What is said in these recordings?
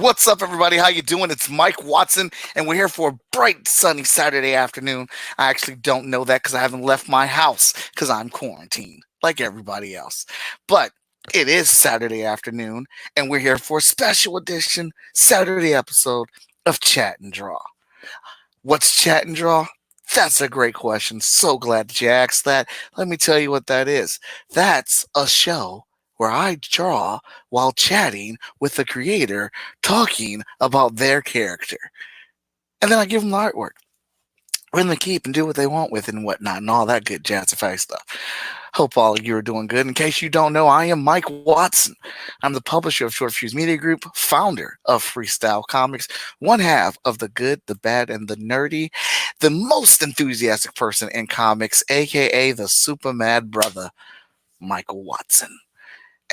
What's up, everybody? How you doing? It's Mike Watson, and we're here for a bright, sunny Saturday afternoon. I actually don't know that because I haven't left my house because I'm quarantined, like everybody else. But it is Saturday afternoon, and we're here for a special edition Saturday episode of Chat and Draw. What's Chat and Draw? That's a great question. So glad that you asked that. Let me tell you what that is. That's a show where I draw while chatting with the creator, talking about their character. And then I give them the artwork. Let them keep and do what they want with it and whatnot and all that good jazzify stuff. Hope all of you are doing good. In case you don't know, I am Mike Watson. I'm the publisher of Short Fuse Media Group, founder of Freestyle Comics, one half of the good, the bad, and the nerdy, the most enthusiastic person in comics, aka the super mad brother, Michael Watson.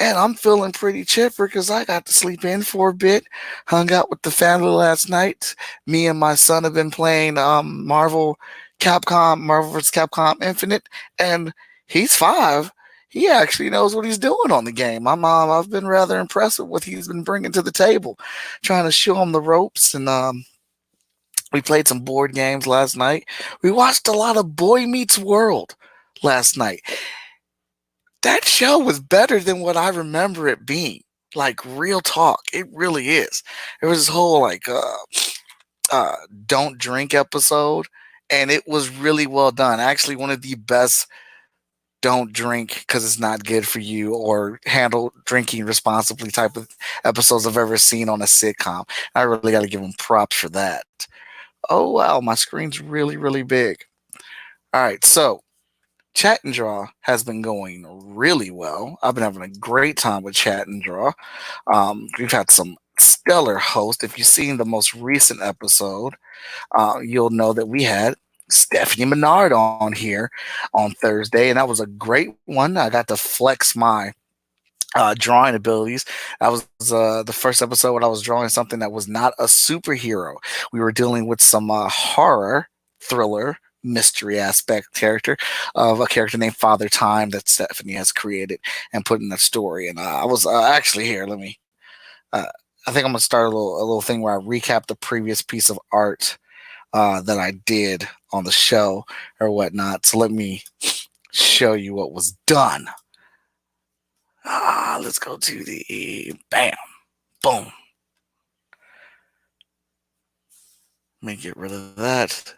And I'm feeling pretty chipper because I got to sleep in for a bit, hung out with the family last night. Me and my son have been playing Marvel vs. Capcom Infinite, and he's 5. He actually knows what he's doing on the game. I've been rather impressed with what he's been bringing to the table, trying to show him the ropes. And we played some board games last night. We watched a lot of Boy Meets World last night. That show was better than what I remember it being. Like, real talk, it really is. There was this whole don't drink episode, and it was really well done. Actually, one of the best don't drink because it's not good for you or handle drinking responsibly type of episodes I've ever seen on a sitcom. I really got to give them props for that. Oh wow, my screen's really really big. All right, so Chat and Draw has been going really well. I've been having a great time with Chat and Draw. We've had some stellar hosts. If you've seen the most recent episode, you'll know that we had Stephanie Menard on here on Thursday, and that was a great one. I got to flex my drawing abilities. That was the first episode when I was drawing something that was not a superhero. We were dealing with some horror thriller mystery aspect character of a character named Father Time that Stephanie has created and put in that story. And I was actually here. Let me. Uh, I think I'm gonna start a little thing where I recap the previous piece of art that I did on the show or whatnot. So let me show you what was done. Let's go to the bam, boom. Let me get rid of that.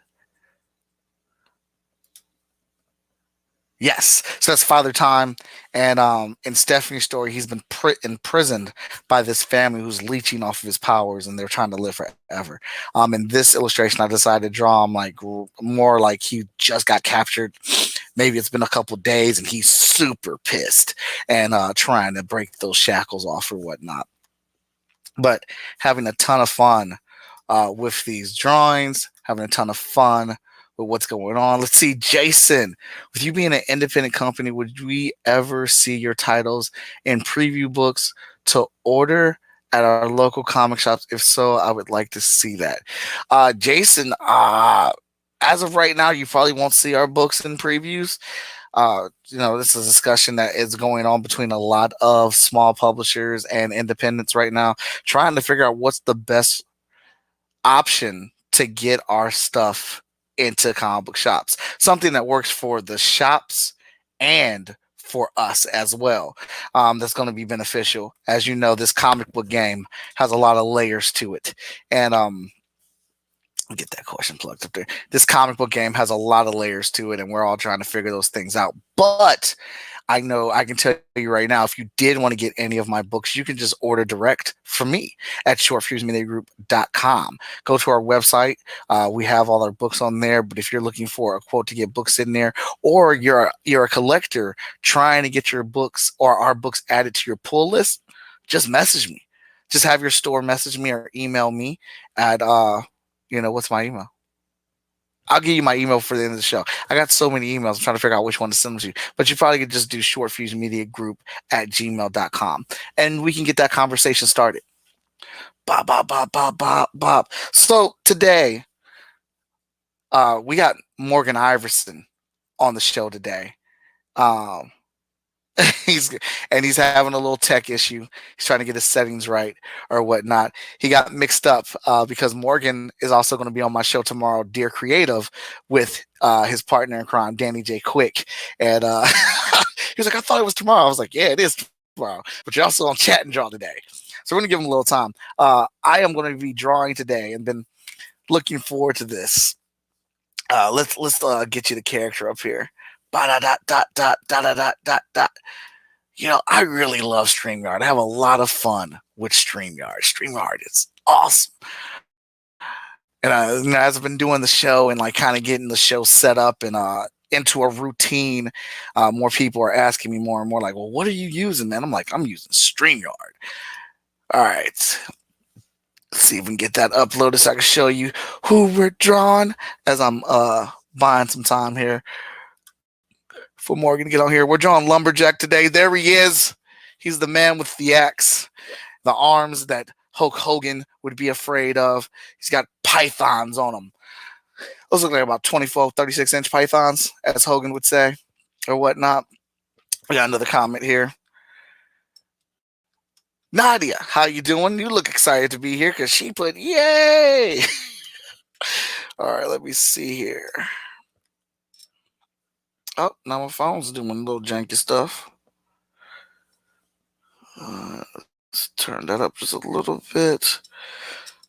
Yes, so that's Father Time, and in Stephanie's story, he's been imprisoned by this family who's leeching off of his powers, and they're trying to live forever. In this illustration, I decided to draw him like more like he just got captured. Maybe it's been a couple days, and he's super pissed and trying to break those shackles off or whatnot. But having a ton of fun with these drawings, having a ton of fun with what's going on. Let's see, Jason, with you being an independent company, would we ever see your titles in preview books to order at our local comic shops? If so, I would like to see that. Jason, as of right now, you probably won't see our books in previews. This is a discussion that is going on between a lot of small publishers and independents right now, trying to figure out what's the best option to get our stuff into comic book shops. Something that works for the shops and for us as well. That's going to be beneficial. As you know, this comic book game has a lot of layers to it. And get that question plugged up there. This comic book game has a lot of layers to it, and we're all trying to figure those things out. But I know I can tell you right now, if you did want to get any of my books, you can just order direct from me at shortfusemediagroup.com. Go to our website. We have all our books on there. But if you're looking for a quote to get books in there, or you're a collector trying to get your books or our books added to your pull list, just message me. Just have your store message me or email me at what's my email? I'll give you my email for the end of the show. I got so many emails. I'm trying to figure out which one to send them to. But you probably could just do shortfusemediagroup@gmail.com. And we can get that conversation started. Bop, bop, bop, bop, bop, bop. So today, we got Morgan Iverson on the show today. he's he's having a little tech issue. He's trying to get his settings right or whatnot. He got mixed up because Morgan is also going to be on my show tomorrow, Dear Creative, with his partner in crime, Danny J. Quick, and he was like, "I thought it was tomorrow." I was like, "Yeah, it is tomorrow, but you're also on Chat and Draw today." So we're gonna give him a little time. I am going to be drawing today, and been looking forward to this. Let's get you the character up here. Ba da dot dot dot dot dot dot dot. I really love StreamYard. I have a lot of fun with StreamYard. StreamYard is awesome. And as I've been doing the show and like kind of getting the show set up and into a routine, more people are asking me more and more like, well, what are you using, man? I'm like, I'm using StreamYard. All right. Let's see if we can get that uploaded so I can show you who we're drawing as I'm buying some time here for Morgan to get on here. We're drawing LumberJax today. There he is. He's the man with the axe, the arms that Hulk Hogan would be afraid of. He's got pythons on him. Those look like about 24, 36-inch pythons, as Hogan would say, or whatnot. We got another comment here. Nadia, how you doing? You look excited to be here because she put yay. All right, let me see here. Oh, now my phone's doing a little janky stuff. Let's turn that up just a little bit.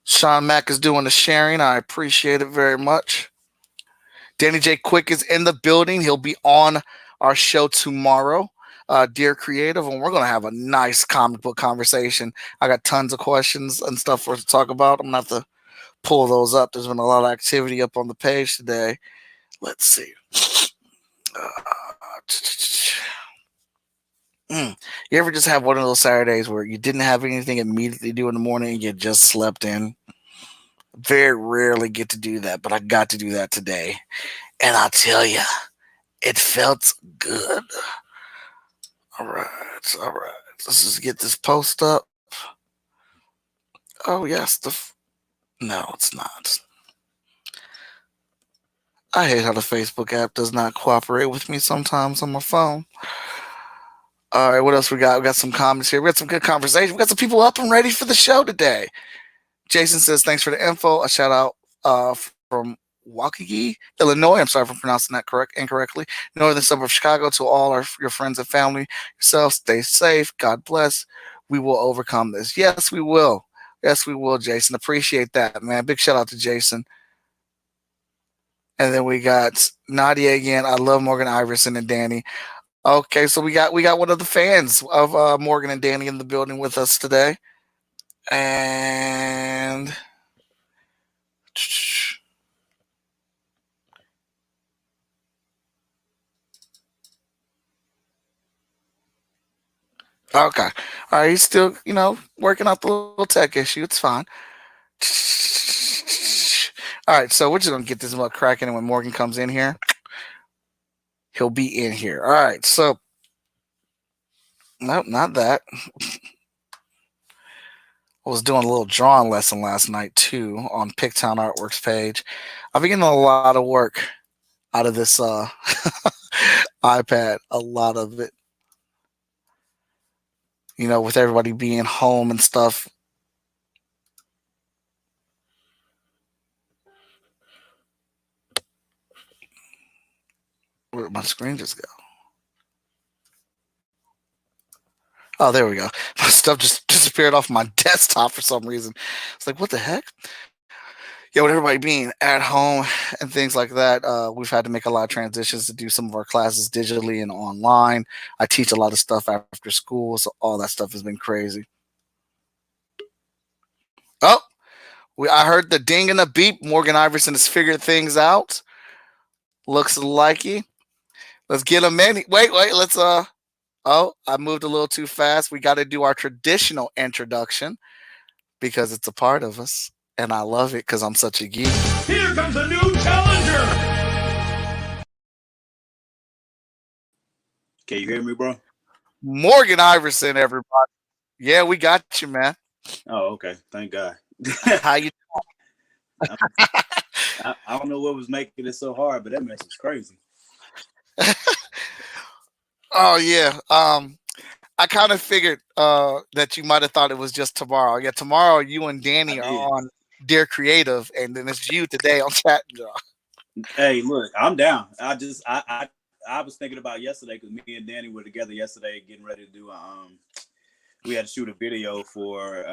Sean Mack is doing the sharing. I appreciate it very much. Danny J. Quick is in the building. He'll be on our show tomorrow, Dear Creative, and we're going to have a nice comic book conversation. I got tons of questions and stuff for us to talk about. I'm going to have to pull those up. There's been a lot of activity up on the page today. Let's see. You ever just have one of those Saturdays where you didn't have anything immediately to do in the morning and you just slept in? Very rarely get to do that, but I got to do that today. And I'll tell you, it felt good. All right. Let's just get this post up. Oh, yes. No, it's not. I hate how the Facebook app does not cooperate with me sometimes on my phone. All right, what else we got? We got some comments here. We got some good conversation. We got some people up and ready for the show today. Jason says, thanks for the info. A shout out from Waukee, Illinois. I'm sorry for pronouncing that incorrectly. Northern suburb of Chicago. To all your friends and family, yourself, stay safe. God bless. We will overcome this. Yes, we will. Yes, we will, Jason. Appreciate that, man. Big shout out to Jason. And then we got Nadia again. I love Morgan Iverson and Danny. Okay, so we got one of the fans of Morgan and Danny in the building with us today. And okay. All right, he's still, working out the little tech issue. It's fine. All right, so we're just going to get this mug cracking, and when Morgan comes in here, he'll be in here. All right, so, nope, not that. I was doing a little drawing lesson last night, too, on Picktown Artworks page. I've been getting a lot of work out of this iPad, a lot of it. With everybody being home and stuff. Where did my screen just go? Oh, there we go. My stuff just disappeared off my desktop for some reason. It's like, what the heck? Yeah, with everybody being at home and things like that, we've had to make a lot of transitions to do some of our classes digitally and online. I teach a lot of stuff after school, so all that stuff has been crazy. Oh, I heard the ding and the beep. Morgan Iverson has figured things out. Looks likey. Let's get him in. Wait, let's oh, I moved a little too fast. We got to do our traditional introduction because it's a part of us. And I love it because I'm such a geek. Here comes a new challenger. Can you hear me, bro? Morgan Iverson, everybody. Yeah, we got you, man. Oh, okay. Thank God. How you doing? I don't know what was making it so hard, but that mess is crazy. Oh yeah. I kind of figured that you might have thought it was just tomorrow. Yeah, tomorrow you and I Danny are did. on Dear Creative, and then it's you today on Chat and Draw. Hey, look, I'm down. I was thinking about yesterday because me and Danny were together yesterday, getting ready to do we had to shoot a video for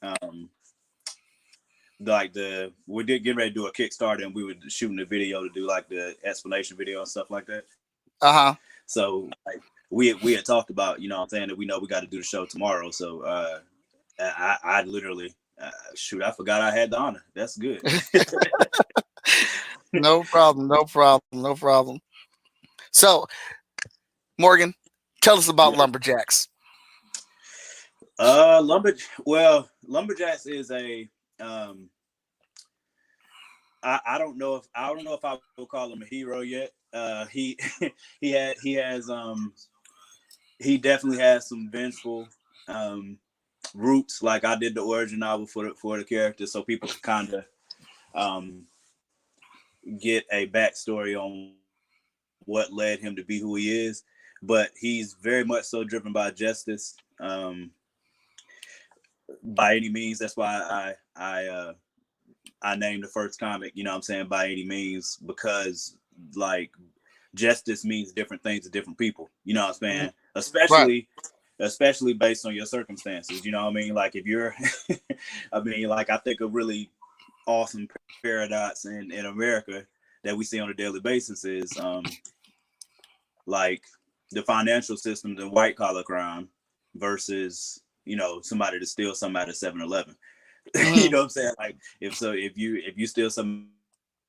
um like the we did get ready to do a Kickstarter, and we were shooting the video to do like the explanation video and stuff like that. Uh huh. So like we had talked about, you know what I'm saying, that we know we got to do the show tomorrow. So I literally shoot, I forgot I had the honor. That's good. No problem. No problem. No problem. So Morgan, tell us about Yeah. LumberJax. Lumber. Well, LumberJax is a um. I don't know if I will call him a hero yet. He he has he definitely has some vengeful um roots. Like I did the origin novel for the character, so people could kind of um get a backstory on what led him to be who he is. But he's very much so driven by justice. By any means. That's why I named the first comic, you know what I'm saying, by any means, because like justice means different things to different people. You know what I'm Mhm. saying? Right. Especially based on your circumstances. You know what I mean? Like if you're I mean, like I think a really awesome paradox in America that we see on a daily basis is like the financial systems and white collar crime versus, you know, somebody to steal somebody at 7-Eleven. You Hmm. know what I'm saying? Like if you steal somebody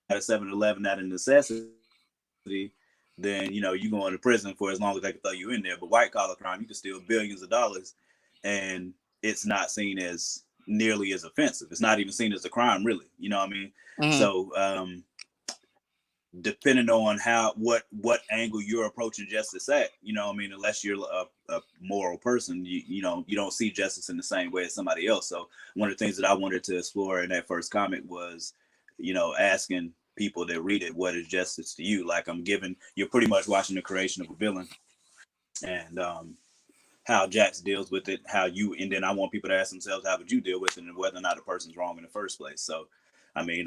at 7-Eleven out of necessity, then you know you go into prison for as long as they can throw you in there. But white collar crime, you can steal billions of dollars, and it's not seen as nearly as offensive. It's not even seen as a crime, really. You know what I mean? Hmm. So depending on what angle you're approaching justice at, you know what I mean, unless you're a moral person, you know, you don't see justice in the same way as somebody else. So one of the things that I wanted to explore in that first comic was, you know, asking people that read it, what is justice to you? Like I'm giving, you're pretty much watching the creation of a villain, and how Jax deals with it, how you, and then I want people to ask themselves, how would you deal with it, and whether or not a person's wrong in the first place. So I mean,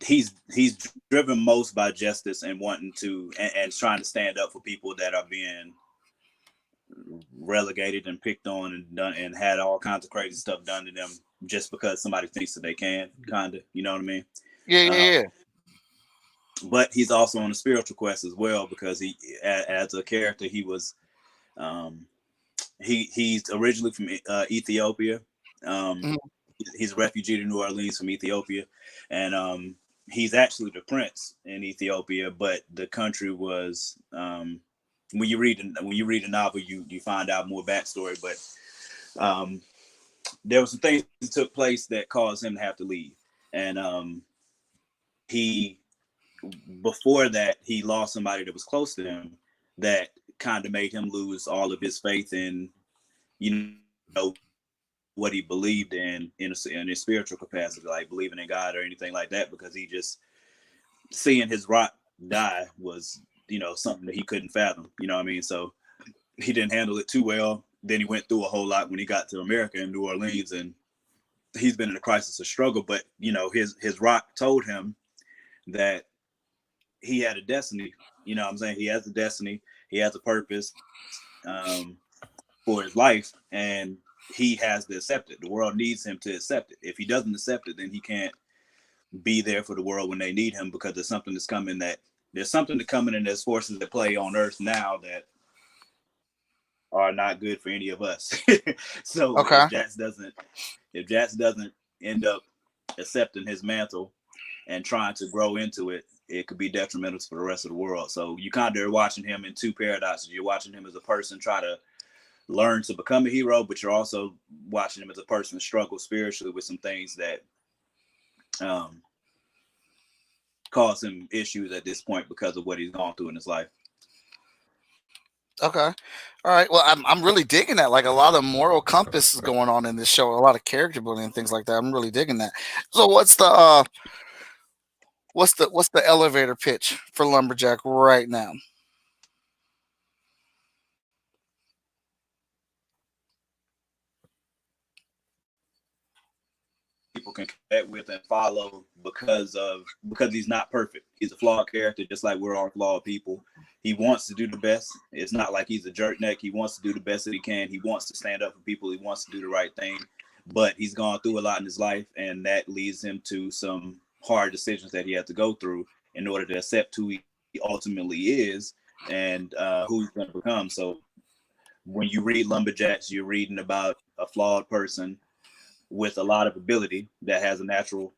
he's driven most by justice and wanting to, and trying to stand up for people that are being relegated and picked on and done and had all kinds of crazy stuff done to them just because somebody thinks that they can, kind of, you know what I mean? Yeah. uh, Yeah. but he's also on a spiritual quest as well, because he, as a character, he was um, he's originally from Ethiopia. um, Yeah. he's a refugee to New Orleans from Ethiopia, and he's actually the prince in Ethiopia. But the country was, when you read the novel, you find out more backstory. But um, there were some things that took place that caused him to have to leave, and he, before that, he lost somebody that was close to him that kind of made him lose all of his faith in, you know, what he believed in his spiritual capacity, like believing in God or anything like that, because he just, seeing his rock die was, you know, something that he couldn't fathom. You know what I mean? So he didn't handle it too well. Then he went through a whole lot when he got to America and New Orleans, and he's been in a crisis of struggle. But you know, his rock told him that he had a destiny. You know what I'm saying? He has a destiny. He has a purpose for his life, and he has to accept it. The world needs him to accept it. If he doesn't accept it, then he can't be there for the world when they need him, because there's something to coming, and there's forces that play on Earth now that are not good for any of us. So Okay. if Jax doesn't end up accepting his mantle and trying to grow into it, it could be detrimental for the rest of the world. So you kind of are watching him in two paradoxes. You're watching him as a person try to learn to become a hero, but you're also watching him as a person struggle spiritually with some things that um, cause him issues at this point because of what he's gone through in his life. Okay. All right. Well, I'm really digging that. Like a lot of moral compass is going on in this show. A lot of character building and things like that. I'm really digging that. So what's the elevator pitch for Lumberjack right now? can connect with and follow because he's not perfect. He's a flawed character, just like we're all flawed people. He wants to do the best. It's not like he's a jerk neck. He wants to do the best that he can. He wants to stand up for people. He wants to do the right thing. But he's gone through a lot in his life, and that leads him to some hard decisions that he has to go through in order to accept who he ultimately is and who he's going to become. So when you read LumberJax, you're reading about a flawed person with a lot of ability that has a natural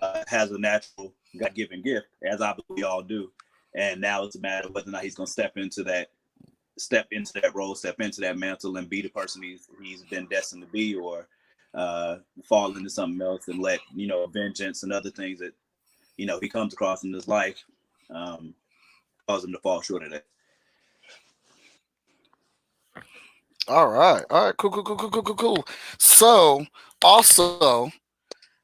God-given gift, as I believe we all do. And now it's a matter of whether or not he's going to step into that role, step into that mantle, and be the person he's been destined to be, or fall into something else and let vengeance and other things that he comes across in his life cause him to fall short of that. All right. Cool. So also,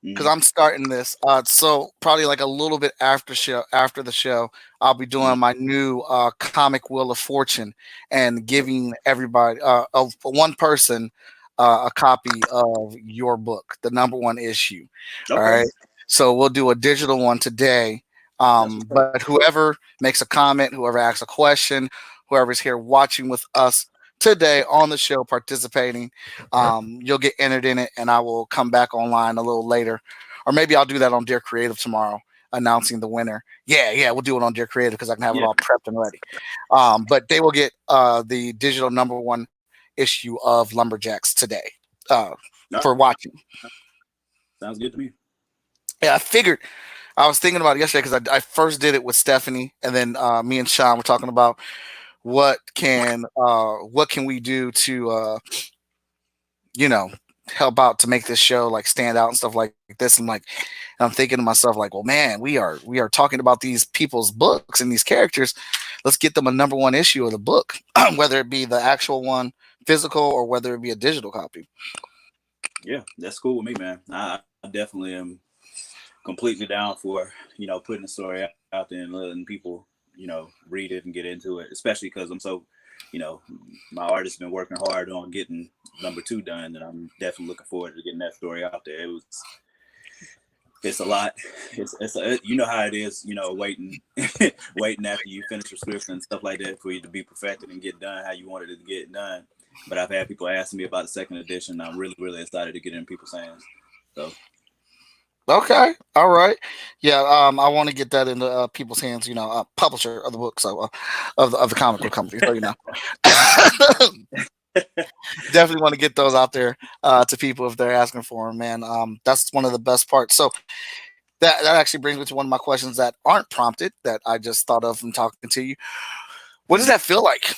because I'm starting this, so probably like a little bit after the show, I'll be doing my new comic Wheel of Fortune and giving everybody of one person a copy of your book, the #1 issue. All Okay. right. So we'll do a digital one today. But whoever makes a comment, whoever asks a question, whoever's here watching with us today on the show participating, you'll get entered in it, and I will come back online a little later, or maybe I'll do that on Dear Creative tomorrow, announcing the winner. Yeah, we'll do it on Dear Creative because I can have it all prepped and ready. But they will get the digital #1 issue of LumberJax today for watching. Sounds good to me. Yeah, I was thinking about it yesterday because I first did it with Stephanie, and then me and Sean were talking about what can we do to help out to make this show like stand out and stuff like this. And I'm thinking to myself like, well, man, we are talking about these people's books and these characters. Let's get them a #1 issue of the book, whether it be the actual one physical or whether it be a digital copy. Yeah, that's cool with me, man. I definitely am completely down for putting the story out there and letting people read it and get into it, especially because I'm so my artist's been working hard on getting #2 done, and I'm definitely looking forward to getting that story out there. It's a lot. It's you know how it is, waiting waiting after you finish your script and stuff like that for you to be perfected and get done how you wanted it to get done. But I've had people asking me about the second edition. I'm really, really excited to get in people's hands. So okay, all right, yeah. I want to get that into people's hands. Publisher of the book, so of the comic book company. So definitely want to get those out there to people if they're asking for them, man. That's one of the best parts. So that actually brings me to one of my questions that aren't prompted that I just thought of from talking to you. What does that feel like?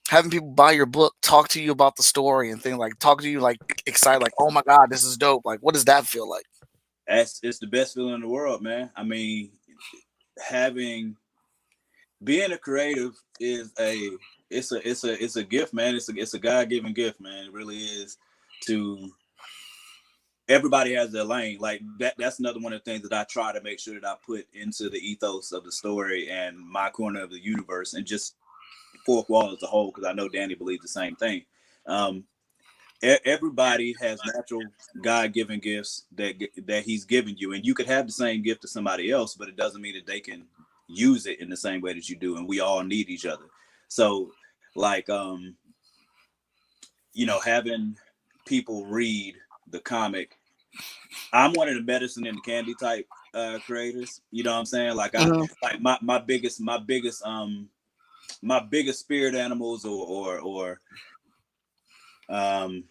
Having people buy your book, talk to you about the story and things, like talk to you like excited, like, oh my God, this is dope. Like, what does that feel like? it's the best feeling in the world, man. I mean, being a creative is it's a gift, man. It's a God-given gift, man. It really is. To everybody has their lane. Like that's another one of the things that I try to make sure that I put into the ethos of the story and my corner of the universe, and just Fourth Wall as a whole, because I know Danny believes the same thing. Everybody has natural God-given gifts that he's given you, and you could have the same gift to somebody else, but it doesn't mean that they can use it in the same way that you do, and we all need each other. So like having people read the comic, I'm one of the medicine and the candy type creators, you know what I'm saying? Like like my biggest spirit animals, or I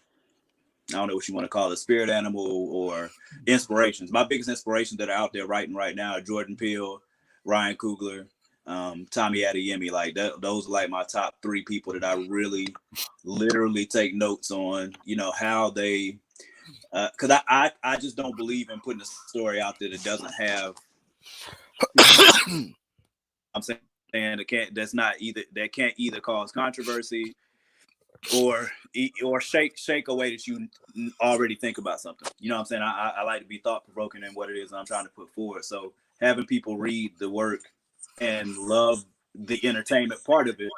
don't know what you want to call it, spirit animal or inspirations. My biggest inspirations that are out there writing right now are Jordan Peele, Ryan Coogler, Tommy Adeyemi. Like those are like my top 3 people that I really literally take notes on, how they, because I just don't believe in putting a story out there that doesn't have, I'm saying that can't either cause controversy or shake a way that you already think about something. You know what I'm saying? I like to be thought provoking in what it is I'm trying to put forward. So having people read the work and love the entertainment part of it,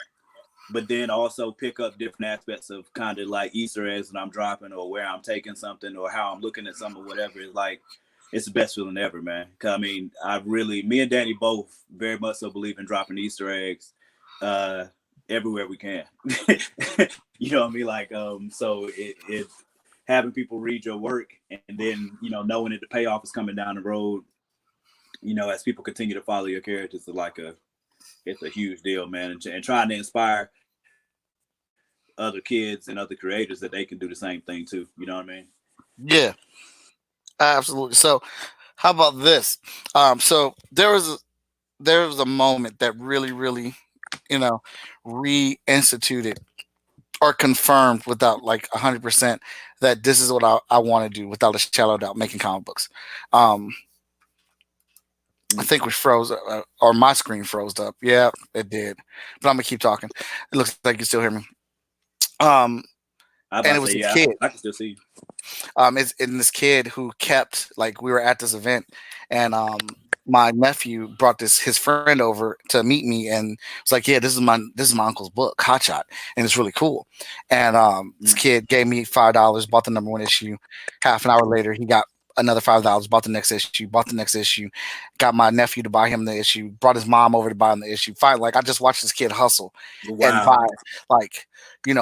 but then also pick up different aspects of kind of like Easter eggs that I'm dropping, or where I'm taking something, or how I'm looking at something, or whatever. It's like it's the best feeling ever, man. 'Cause, I mean, me and Danny both very much so believe in dropping Easter eggs everywhere we can. You know what I mean? Like, so it having people read your work and then, knowing that the payoff is coming down the road, as people continue to follow your characters, it's a huge deal, man. And trying to inspire other kids and other creators that they can do the same thing too. You know what I mean? Yeah, absolutely. So, how about this? So there was a moment that really, really, you know, reinstituted or confirmed without like 100% that this is what I want to do without a shadow of doubt, making comic books. Um, I Mm. think we froze, or my screen froze up. Yeah, it did. But I'm gonna keep talking. It looks like you still hear me. Um, I and about it to was say, this yeah, kid. I can still see you. It's in this kid who kept like we were at this event, and my nephew brought this his friend over to meet me, and was like, "Yeah, this is my uncle's book, Hot Shot, and it's really cool." And this Mm. kid gave me $5, bought the number one issue. Half an hour later, he got another $5, bought the next issue, bought the next issue, got my nephew to buy him the issue, brought his mom over to buy him the issue. Finally, like I just watched this kid hustle and Wow. buy like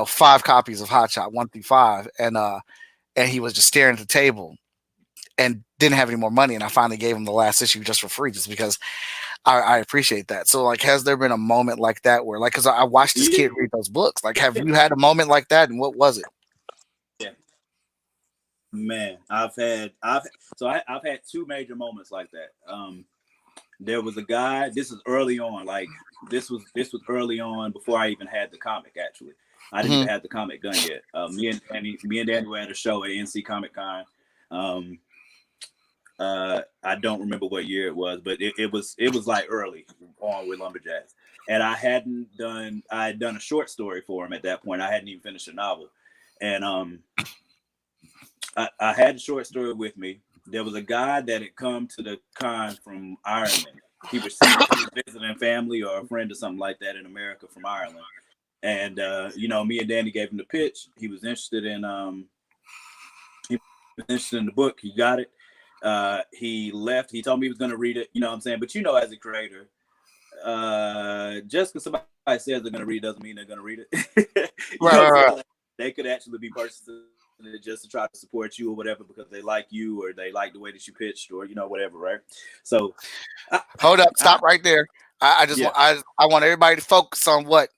5 copies of Hot Shot 1 through 5, and he was just staring at the table and didn't have any more money. And I finally gave him the last issue just for free, just because I appreciate that. So, like, has there been a moment like that where, like, because I watched this Yeah. kid read those books? Like, have you had a moment like that, and what was it? Man, I've had two major moments like that. There was a guy. This is early on. Like this was early on before I even had the comic. Actually, I didn't Hmm. even have the comic done yet. Me and Danny were at a show at NC Comic Con. Um, I don't remember what year it was, but it was like early on with LumberJax, and I had done a short story for him at that point. I hadn't even finished a novel, and I had the short story with me. There was a guy that had come to the con from Ireland. He was visiting family or a friend or something like that in America from Ireland. And me and Danny gave him the pitch. He was interested in the book. He got it. He left. He told me he was gonna read it, you know what I'm saying? But as a creator, just because somebody says they're gonna read doesn't mean they're gonna read it. You Right, know what I'm right, saying? right. Like, they could actually be purchasing it just to try to support you or whatever because they like you or they like the way that you pitched or whatever, right? So, I, Hold up, I stop right there. I just yeah, want I want everybody to focus on what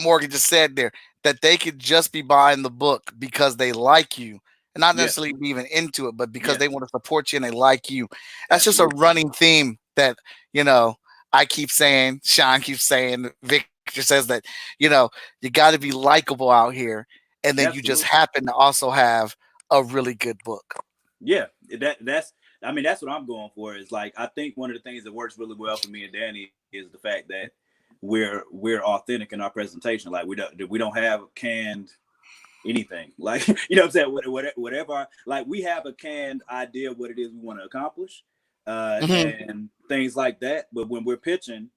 Morgan just said there. That they could just be buying the book because they like you, and not yeah, necessarily be even into it, but because yeah, they want to support you and they like you. That's just a absolutely, running theme that you know I keep saying. Sean keeps saying. Victor says that you got to be likable out here, and then you just absolutely. happen to also have a really good book. Yeah, that's. I mean, that's what I'm going for. Is like I think one of the things that works really well for me and Danny is the fact that we're authentic in our presentation. Like we don't have canned anything. Like what I'm saying. Whatever. Like we have a canned idea of what it is we want to accomplish, Hmm. and things like that. But when we're pitching,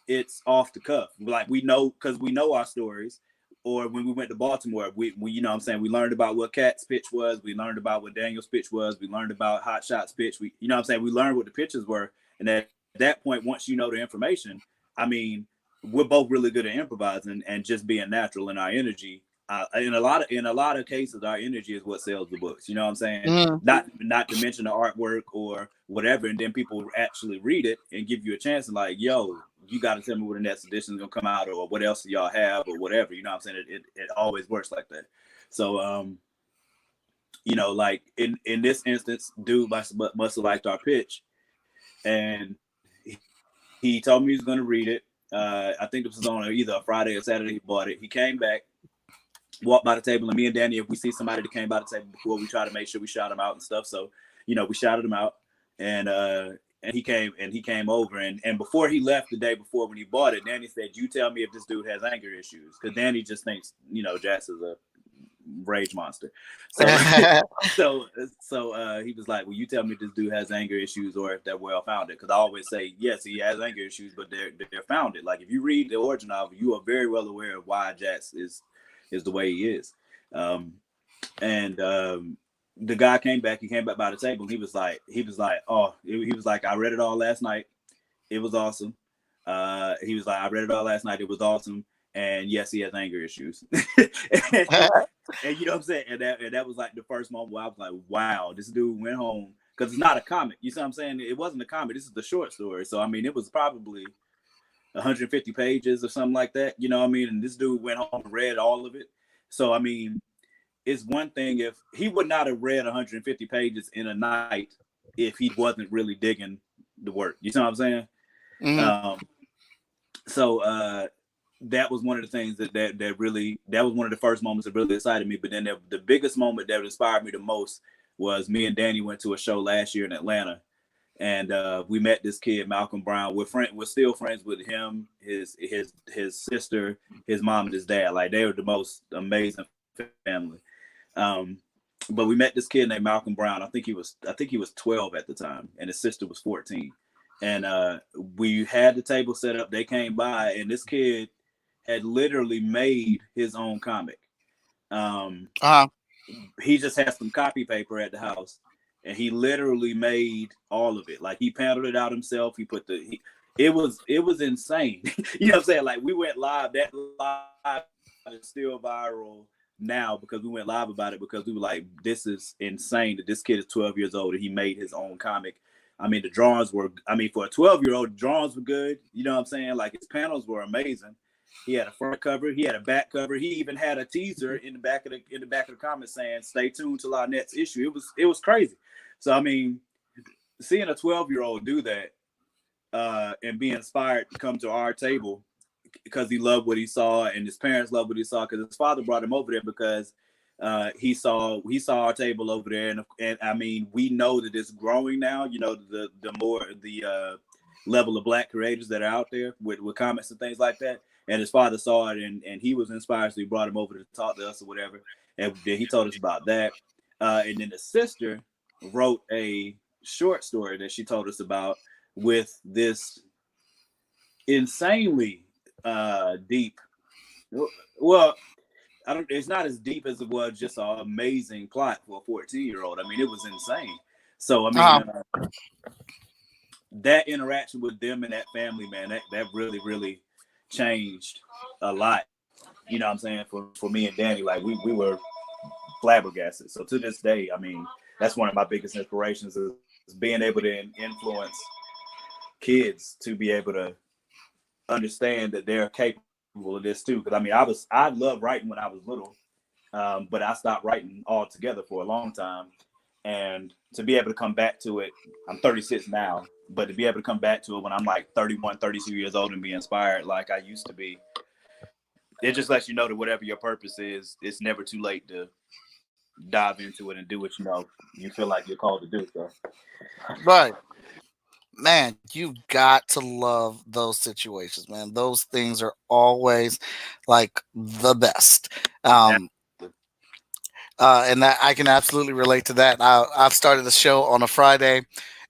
it's off the cuff. Like we know because we know our stories. Or when we went to Baltimore, we you know what I'm saying, we learned about what Cat's pitch was, we learned about what Daniel's pitch was, we learned about Hot Shot's pitch. We you know what I'm saying, we learned what the pitches were, and at that point, once you know the information, I mean, we're both really good at improvising and just being natural in our energy. In a lot of cases, our energy is what sells the books. You know what I'm saying? Hmm. Not to mention the artwork or whatever, and then people actually read it and give you a chance and like, yo, you got to tell me when the next edition is gonna come out or what else y'all have or whatever. You know what I'm saying? It always works like that. So like in this instance, dude must have liked our pitch, and he told me he was gonna read it. I think this was on either a Friday or Saturday. He bought it. He came back, walked by the table, and me and Danny, if we see somebody that came by the table before, we try to make sure we shout them out and stuff. So, we shouted him out, and he came over, and before he left the day before when he bought it, Danny said, "You tell me if this dude has anger issues," because Danny just thinks Jax is a rage monster. So, so he was like, "Well, you tell me if this dude has anger issues or if they're well founded." Because I always say, yes, he has anger issues, but they're founded. Like if you read the origin novel, you are very well aware of why Jax is the way he is. Um, and the guy came back. He came back by the table. And he was like, I read it all last night. It was awesome. He was like, I read it all last night. It was awesome. And yes, he has anger issues. and, and you know what I'm saying? And that was like the first moment where I was like, wow, this dude went home. Because it's not a comic. You see what I'm saying? It wasn't a comic. This is the short story. So, I mean, it was probably 150 pages or something like that. You know what I mean? And this dude went home and read all of it. So, I mean, it's one thing if he would not have read 150 pages in a night if he wasn't really digging the work. You see what I'm saying? Mm-hmm. So that was one of the things that really, that was one of the first moments that really excited me. But then the biggest moment that inspired me the most was me and Danny went to a show last year in Atlanta, and we met this kid Malcolm Brown. We're still friends with him, his sister, his mom, and his dad. Like, they were the most amazing family. Um, but we met this kid named Malcolm Brown. I think he was 12 at the time, and his sister was 14. And we had the table set up. They came by, and this kid had literally made his own comic. Um, Uh-huh. he just had some copy paper at the house, and he literally made all of it. Like, he paneled it out himself. He put it was insane. You know what I'm saying? Like, we went live. That live is still viral now because we went live about it, because we were like, this is insane that this kid is 12 years old and he made his own comic. I mean, the drawings were, I mean, for a 12-year-old, the drawings were good. You know what I'm saying? Like, his panels were amazing. He had a front cover, he had a back cover. He even had a teaser in the back of the comments saying, "Stay tuned till our next issue." It was crazy. So, I mean, seeing a 12-year-old do that, and be inspired to come to our table because he loved what he saw, and his parents loved what he saw, because his father brought him over there because he saw our table over there, and I mean, we know that it's growing now. You know, the more the level of Black creators that are out there with comments and things like that. And his father saw it, and he was inspired, so he brought him over to talk to us or whatever. And then he told us about that. And then the sister wrote a short story that she told us about, with this insanely deep. Well, I don't. It's not as deep as it was just an amazing plot for a 14-year-old. I mean, it was insane. So, I mean, Uh-huh. that interaction with them and that family, man, that really, really changed a lot. You know what I'm saying? For me and Danny, like, we were flabbergasted. So to this day, I mean, that's one of my biggest inspirations, is being able to influence kids to be able to understand that they're capable of this too. Because, I mean, I loved writing when I was little, but I stopped writing altogether for a long time. And to be able to come back to it, I'm 36 now, but to be able to come back to it when I'm like 31, 32 years old and be inspired like I used to be, it just lets you know that whatever your purpose is, it's never too late to dive into it and do what you feel like you're called to do. So Right. Man, you got to love those situations, man. Those things are always like the best. Um, and that I can absolutely relate to that. I've started a show on a Friday,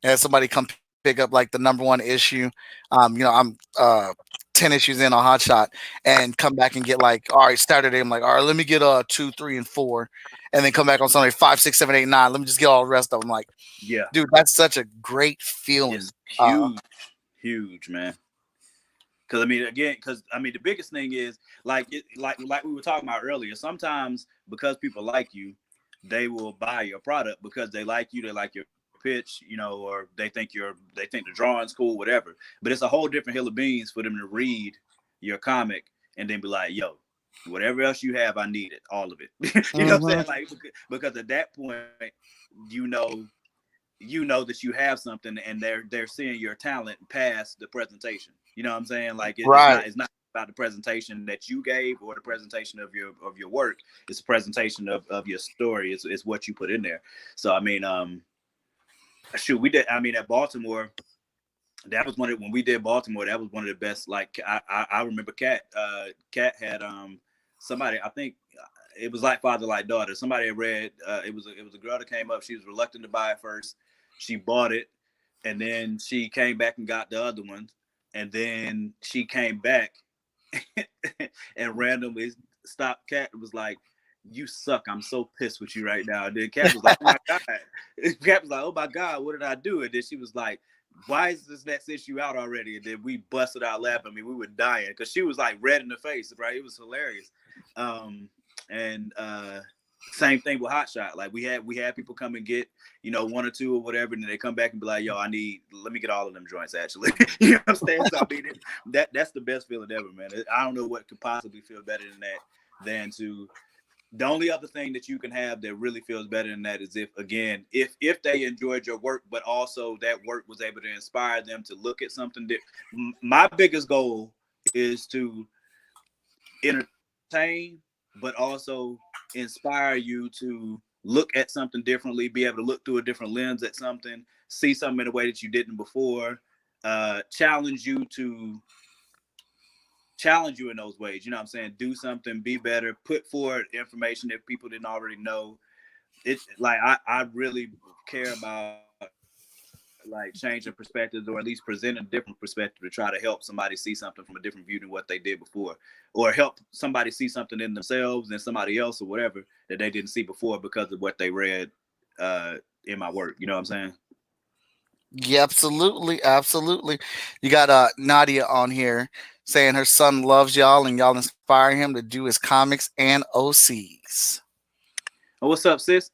and somebody come pick up like the number one issue. I'm 10 issues in on Hotshot, and come back and get like, all right, Saturday. I'm like, all right, let me get 2, 3, and 4, and then come back on Sunday 5, 6, 7, 8, 9. Let me just get all the rest of them. Like, yeah, dude, that's such a great it's feeling. huge, huge, man. Because, I mean, again, the biggest thing is, like we were talking about earlier. Sometimes, because people like you, they will buy your product because they like you, they like your pitch, or they think the drawing's cool, whatever. But it's a whole different hill of beans for them to read your comic and then be like, "Yo, whatever else you have, I need it, all of it." You know what I'm Hmm. saying? Like, because at that point, you know that you have something, and they're seeing your talent past the presentation. You know what I'm saying? Like, it's Right. not about the presentation that you gave or the presentation of your work. It's a presentation of your story. It's what you put in there. So, I mean, shoot, we did. I mean, at Baltimore, that was when we did Baltimore. That was one of the best. Like, I remember Cat had somebody. I think it was like father like daughter. Somebody had read. It was a girl that came up. She was reluctant to buy it first. She bought it, and then she came back and got the other ones, and then she came back and randomly stopped Cat and was like, you suck. I'm so pissed with you right now. And then Cap was like, oh my God. Cap was like, oh my God, what did I do? And then she was like, why is this next issue out already? And then we busted out laughing. I mean, we were dying because she was like red in the face, right? It was hilarious. Um, and same thing with Hot Shot. Like we had people come and get, one or two or whatever, and then they come back and be like, yo, let me get all of them joints actually. You know what I'm saying? So I mean that's the best feeling ever, man. I don't know what could possibly feel better than that than to the only other thing that you can have that really feels better than that is if they enjoyed your work, but also that work was able to inspire them to look at something different. My biggest goal is to entertain, but also inspire you to look at something differently, be able to look through a different lens at something, see something in a way that you didn't before, challenge you to challenge you in those ways. You know what I'm saying? Do something, be better, put forward information that people didn't already know. It's like I really care about like changing perspectives or at least presenting a different perspective to try to help somebody see something from a different view than what they did before, or help somebody see something in themselves and somebody else or whatever that they didn't see before because of what they read in my work. You know what I'm saying? Yeah, absolutely, absolutely. You got Nadia on here saying her son loves y'all and y'all inspire him to do his comics and OCs. Oh, what's up, sis?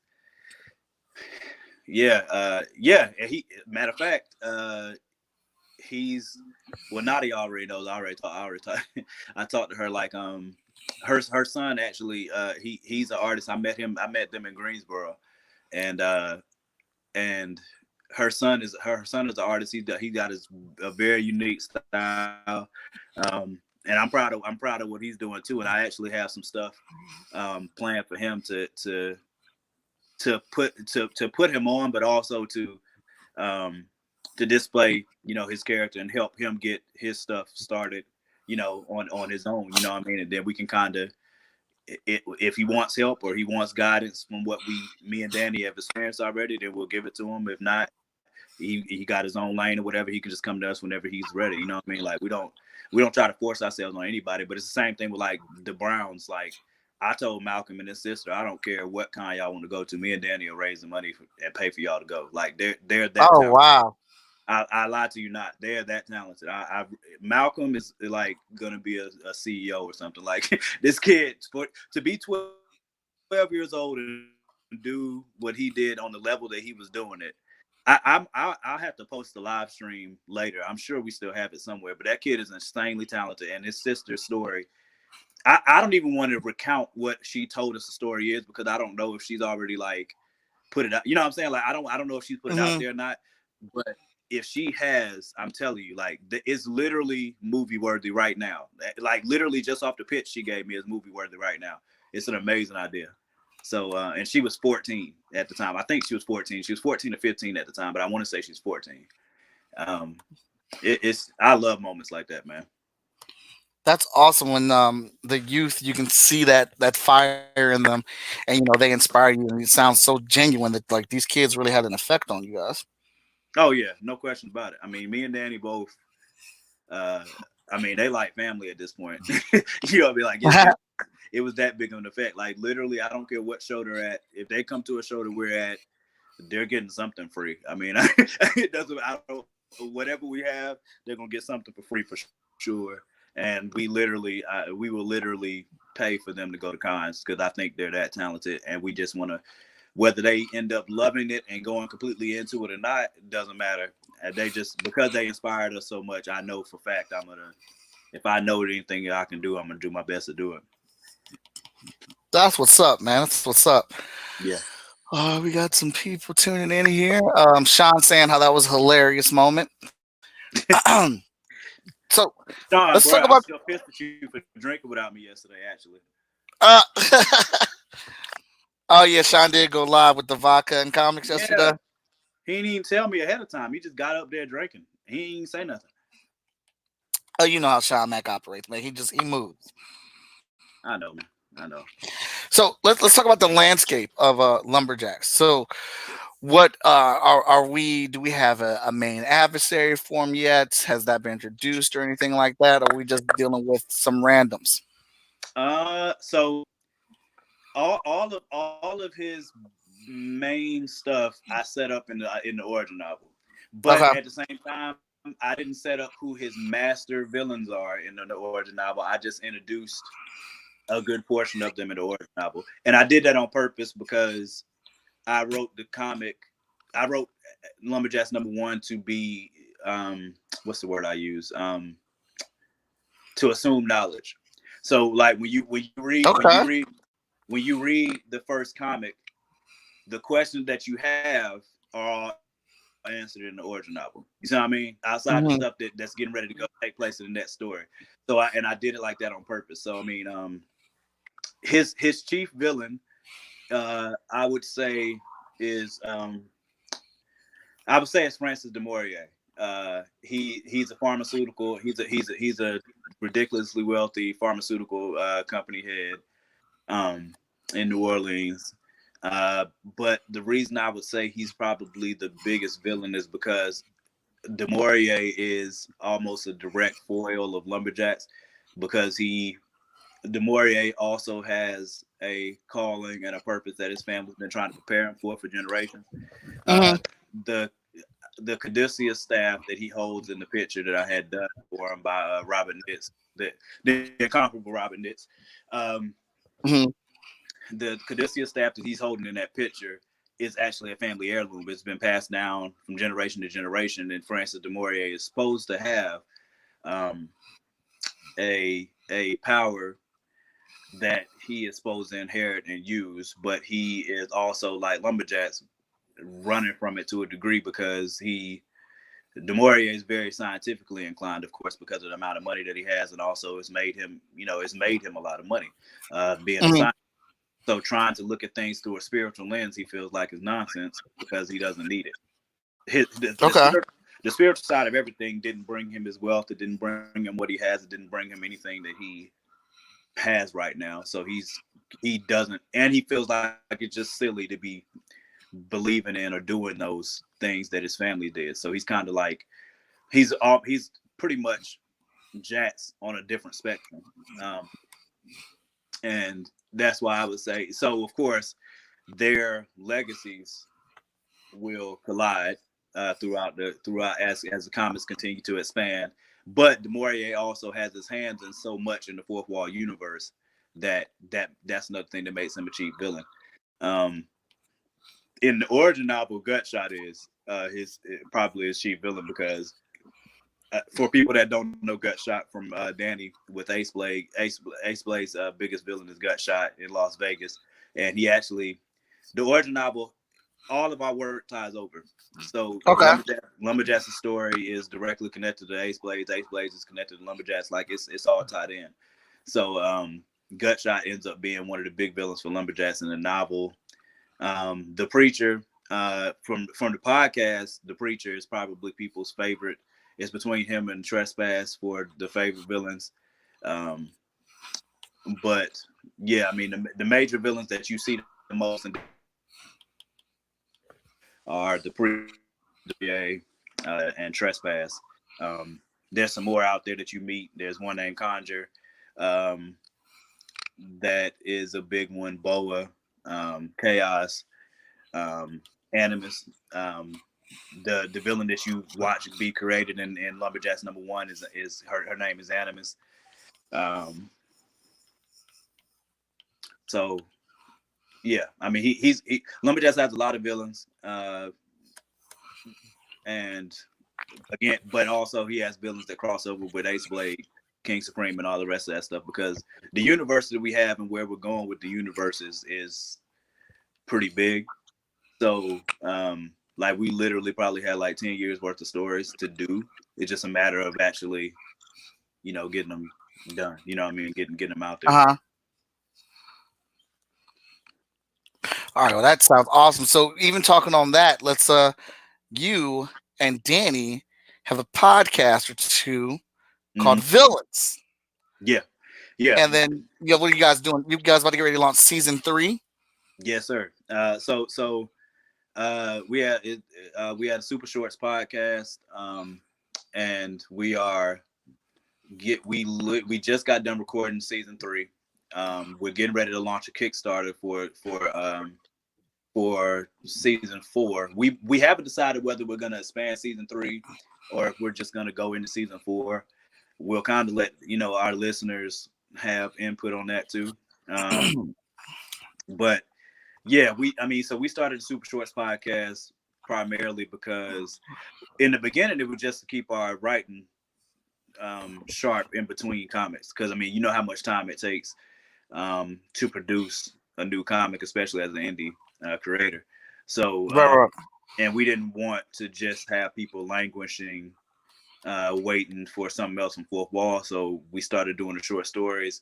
Yeah. And he, matter of fact, he's well, Nadia already knows. I already talked. I talked to her like her son actually he's an artist. I met them in Greensboro, and and her son is an artist. He got his a very unique style, and I'm proud of what he's doing too. And I actually have some stuff planned for him to put him on, but also um, to display, his character and help him get his stuff started, on his own. You know what I mean? And then we can kind of, if he wants help or he wants guidance from what me and Danny have experienced already, then we'll give it to him. If not, he got his own lane or whatever. He can just come to us whenever he's ready. You know what I mean? Like we don't try to force ourselves on anybody. But it's the same thing with like the Browns. Like I told Malcolm and his sister, I don't care what kind y'all want to go to. Me and Danny will raise the money and pay for y'all to go. Like they're that Oh talented. wow. I lied to you not. They're that talented. Malcolm is like gonna be a CEO or something. Like this kid to be 12 years old and do what he did on the level that he was doing it. I'll have to post the live stream later. I'm sure we still have it somewhere. But that kid is insanely talented, and his sister's story. I don't even want to recount what she told us the story is because I don't know if she's already like put it out. You know what I'm saying? Like I don't know if she's put it out Hmm. there or not. But if she has, I'm telling you, like it's literally movie worthy right now. Like literally just off the pitch she gave me is movie worthy right now. It's an amazing idea. So and she was 14 at the time. I think she was 14. She was 14 or 15 at the time, but I want to say she's 14. Um, it's I love moments like that, man. That's awesome when the youth you can see that fire in them, and they inspire you, and it sounds so genuine that like these kids really had an effect on you guys. Oh yeah, no question about it. I mean, me and Danny both. Uh, I mean, they like family at this point. You know, be like it was that big of an effect. Like literally, I don't care what show they're at. If they come to a show that we're at, they're getting something free. I mean, it doesn't. I don't. Whatever we have, they're gonna get something for free for sure. And we will literally pay for them to go to cons because I think they're that talented, and we just want to. Whether they end up loving it and going completely into it or not, it doesn't matter. And they just because they inspired us so much, I know for a fact I'm gonna. If I know anything I can do, I'm gonna do my best to do it. That's what's up, man. That's what's up. Yeah. We got some people tuning in here. Sean saying how that was a hilarious moment. So let's Don, talk bro, about. I'm still pissed at you for drinking without me yesterday. Actually, Uh, oh yeah, Sean did go live with the vodka and comics yesterday. yeah, he didn't even tell me ahead of time. He just got up there drinking. He didn't even say nothing. Oh, you know how Sean Mack operates, man. He moves. I know, man. I know. So let's talk about the landscape of lumberjacks. So what are we? Do we have a main adversary form yet? Has that been introduced or anything like that? Or are we just dealing with some randoms? So all of his main stuff I set up in the origin novel, but Okay. at the same time, I didn't set up who his master villains are in the origin novel. I just introduced a good portion of them in the origin novel, and I did that on purpose because I wrote the comic. I wrote Lumberjacks #1 to be what's the word I use? To assume knowledge. So like Okay. when you read the first comic, the questions that you have are all answered in the origin novel. You see what I mean? Outside the stuff that's Hmm. getting ready to go take place in the next story. So I did it like that on purpose. So I mean, his chief villain, I would say is I would say it's Francis de Maurier. He's a pharmaceutical. He's a ridiculously wealthy pharmaceutical company head in New Orleans. But the reason I would say he's probably the biggest villain is because de Maurier is almost a direct foil of Lumberjacks because de Maurier also has a calling and a purpose that his family's been trying to prepare him for generations. Hmm. Uh, the the Caduceus staff that he holds in the picture that I had done for him by Robert Nitz, the incomparable Robert Nitz. Um, Hmm. the Caduceus staff that he's holding in that picture is actually a family heirloom. It's been passed down from generation to generation, and Francis de Maurier is supposed to have um, a power that he is supposed to inherit and use, but he is also like Lumberjacks running from it to a degree because De Maurier is very scientifically inclined, of course, because of the amount of money that he has, and also it's made him a lot of money, being a Hmm. scientist. So trying to look at things through a spiritual lens, he feels like is nonsense because he doesn't need it. Okay. The spiritual side of everything didn't bring him his wealth. It didn't bring him what he has. It didn't bring him anything that he has right now. So he doesn't, and he feels like it's just silly to be believing in or doing those things that his family did. So he's kind of like he's pretty much Jax on a different spectrum, um, and that's why I would say so. Of course, their legacies will collide throughout as the comics continue to expand. But de Maurier also has his hands in so much in the fourth wall universe that's another thing that makes him a chief villain. Um, in the origin novel, Gutshot is probably his chief villain because for people that don't know Gutshot from Danny with Ace Blade's biggest villain is Gutshot in Las Vegas, and he actually the origin novel, all of our work ties over. So Okay. Lumberjack's story is directly connected to Ace Blades. Ace Blades is connected to Lumberjacks. Like it's all tied in. So Gutshot ends up being one of the big villains for Lumberjacks in the novel. The Preacher from the podcast, The Preacher is probably people's favorite. It's between him and Trespass for the favorite villains. Um, but yeah, I mean the major villains that you see the most in are The Preacher and Trespass. There's some more out there that you meet. There's one named Conjure. Um, that is a big one. Boa, Chaos, um, Animus. The villain that you watch be created in Lumberjacks #1 is her name is Animus. Um, so yeah, I mean Lumberjacks has a lot of villains, and again, but also he has villains that cross over with Ace Blade, King Supreme, and all the rest of that stuff because the universe that we have and where we're going with the universe is pretty big. So like we literally probably had like 10 years worth of stories to do. It's just a matter of actually, getting them done. You know what I mean? Getting them out there. Uh-huh. All right. Well, that sounds awesome. So even talking on that, let's you and Danny have a podcast or two called Mm-hmm. Villains. Yeah. Yeah. And then what are you guys doing? You guys about to get ready to launch season 3? Yes, sir. We had a Super Shorts podcast, and we just got done recording season 3. We're getting ready to launch a Kickstarter for season 4. We haven't decided whether we're going to expand season 3 or if we're just going to go into season 4. We'll kind of let our listeners have input on that too. But yeah, so we started the Super Shorts podcast primarily because in the beginning it was just to keep our writing sharp in between comics, because I mean, you know how much time it takes to produce a new comic, especially as an indie creator. So Right, right. and we didn't want to just have people languishing waiting for something else from fourth wall, so we started doing the short stories.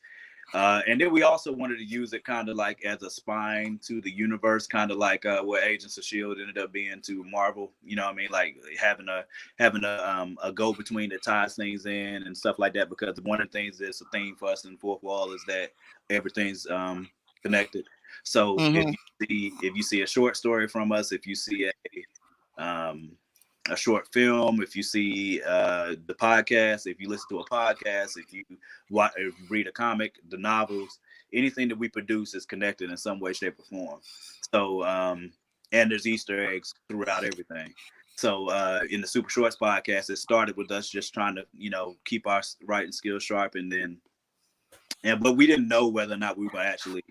And then we also wanted to use it kind of like as a spine to the universe, kind of like what Agents of Shield ended up being to Marvel. You know what I mean? Like having a go between that ties things in and stuff like that. Because one of the things that's a theme for us in fourth wall is that everything's connected. So Mm-hmm. if you see a short story from us, if you see um, a short film, if you see the podcast, if you listen to a podcast, if you read a comic, the novels, anything that we produce is connected in some way, shape, or form. So, and there's Easter eggs throughout everything. So, in the Super Shorts podcast, it started with us just trying to, keep our writing skills sharp, but we didn't know whether or not we were going to actually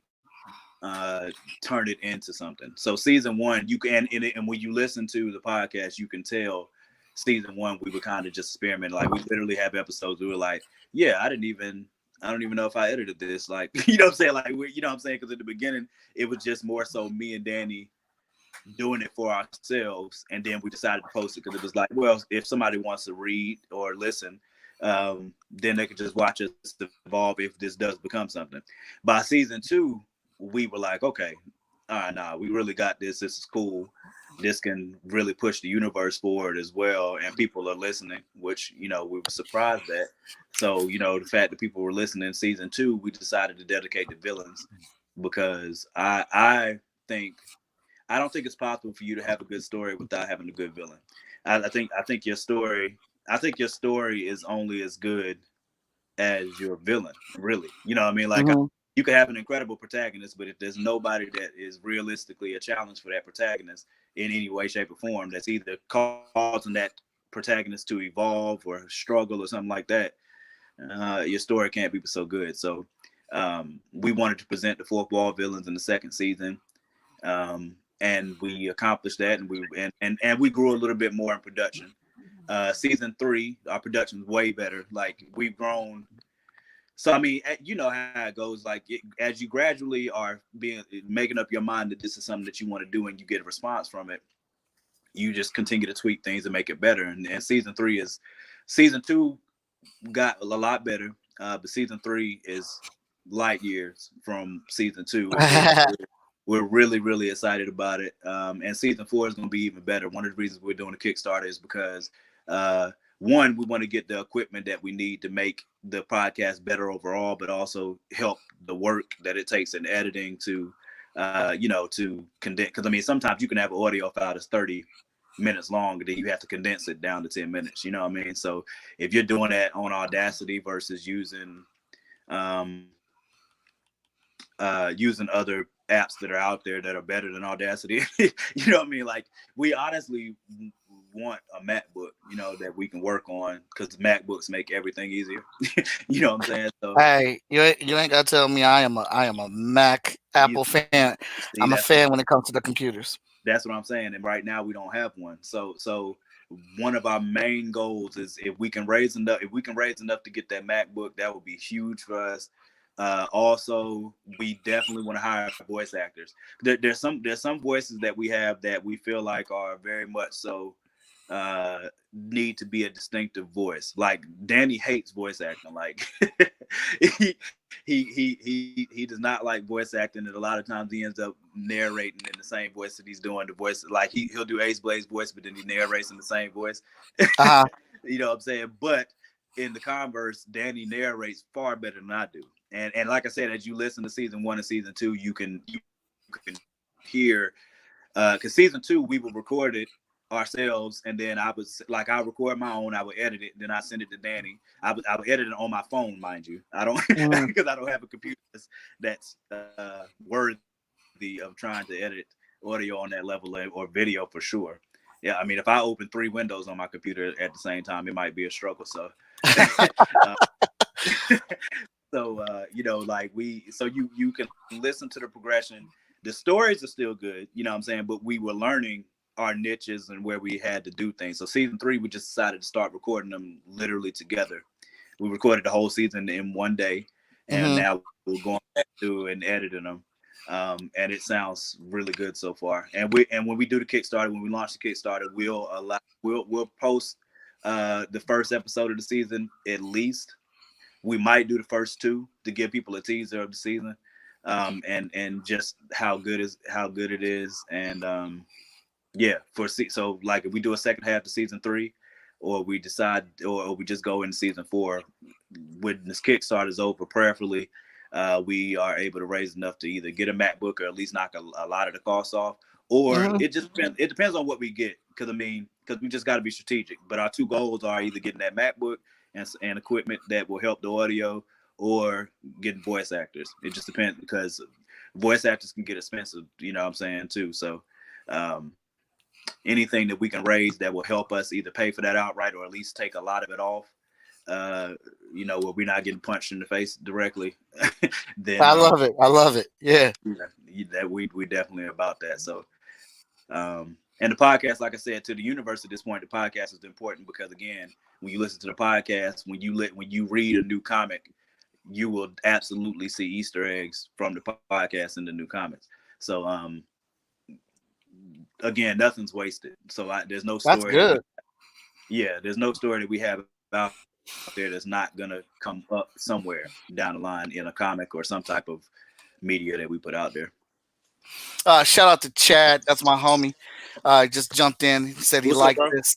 turn it into something. So season 1, you can, and when you listen to the podcast, you can tell season 1 we were kind of just experimenting. Like we literally have episodes we were like, yeah, I don't even know if I edited this. Like, you know what I'm saying? Like, you know what I'm saying? Because at the beginning, it was just more so me and Danny doing it for ourselves, and then we decided to post it because it was like, well, if somebody wants to read or listen, then they could just watch us evolve if this does become something. By season 2, we were like, okay, all right, nah, we really got this. This is cool. This can really push the universe forward as well, and people are listening, which we were surprised at. So the fact that people were listening in season 2, we decided to dedicate the villains, because think I don't think it's possible for you to have a good story without having a good villain. I think your story is only as good as your villain, really. You know what I mean? Like, Mm-hmm. you could have an incredible protagonist, but if there's nobody that is realistically a challenge for that protagonist in any way, shape, or form, that's either causing that protagonist to evolve or struggle or something like that, your story can't be so good. So we wanted to present the fourth wall villains in the second season. And we accomplished that, and we grew a little bit more in production. Season 3, our production is way better. Like, we've grown. So I mean, you know how it goes. Like, as you gradually are making up your mind that this is something that you want to do, and you get a response from it, you just continue to tweak things and make it better. And season 2 got a lot better, but season 3 is light years from season 2, and we're really, really excited about it. And season 4 is going to be even better. One of the reasons we're doing a Kickstarter is because, one, we want to get the equipment that we need to make the podcast better overall, but also help the work that it takes in editing to, to condense. Because I mean, sometimes you can have an audio file that's 30 minutes long, and then you have to condense it down to 10 minutes. You know what I mean? So if you're doing that on Audacity versus um, using other apps that are out there that are better than Audacity. You know what I mean? Like, we honestly want a MacBook, that we can work on, because MacBooks make everything easier. You know what I'm saying? So Hey, you ain't gotta tell me I am a Mac you Apple fan. see, I'm a fan when it comes to the computers. that's what I'm saying. And right now we don't have one. So one of our main goals is, if we can raise enough to get that MacBook, that would be huge for us. Also, we definitely want to hire voice actors. There's some voices that we have that we feel like are very much so need to be a distinctive voice. Like, Danny hates voice acting. Like, he he does not like voice acting, and a lot of times he ends up narrating in the same voice that he's doing the voice. Like, he'll do Ace Blade's voice, but then he narrates in the same voice. Uh-huh. You know what I'm saying? But in the converse, Danny narrates far better than I do. And like I said, as you listen to season 1 and season 2, you can hear, because season 2 we were recorded ourselves, and then I was like, I record my own, I would edit it, then I send it to Danny. I would edit it on my phone, mind you. I don't Mm. because I don't have a computer that's worthy of trying to edit audio on that level or video for sure. Yeah, I mean, if I open 3 windows on my computer at the same time, it might be a struggle. So, uh, like you can listen to the progression. The stories are still good, you know what I'm saying, but we were learning our niches and where we had to do things. So season 3, we just decided to start recording them literally together. We recorded the whole season in one day, and Hmm. now we're going back through and editing them. And it sounds really good so far. And when we do the Kickstarter, when we launch the Kickstarter, we'll post the first episode of the season at least. We might do the first 2 to give people a teaser of the season, and just how good it is, and yeah, so like if we do a second half to season 3, or we decide, or we just go into season 4, when this Kickstarter is over, prayerfully, we are able to raise enough to either get a MacBook or at least knock a lot of the costs off, or Hmm. it depends on what we get. Because we just got to be strategic. But our 2 goals are either getting that MacBook and equipment that will help the audio, or getting voice actors. It just depends, because voice actors can get expensive, you know what I'm saying, too. So um, anything that we can raise that will help us either pay for that outright or at least take a lot of it off, uh, where we're not getting punched in the face directly, then I love it. I love it. Yeah. that we definitely about that. So, and the podcast, like I said, to the universe at this point, the podcast is important because, again, when you listen to the podcast, when you read a new comic, you will absolutely see Easter eggs from the podcast in the new comics. So, again, nothing's wasted. So there's no That's story that good. there's no story that we have out there that's not gonna come up somewhere down the line in a comic or some type of media that we put out there. Shout out to Chad. That's my homie. Just jumped in. He said he What's up, liked bro? this.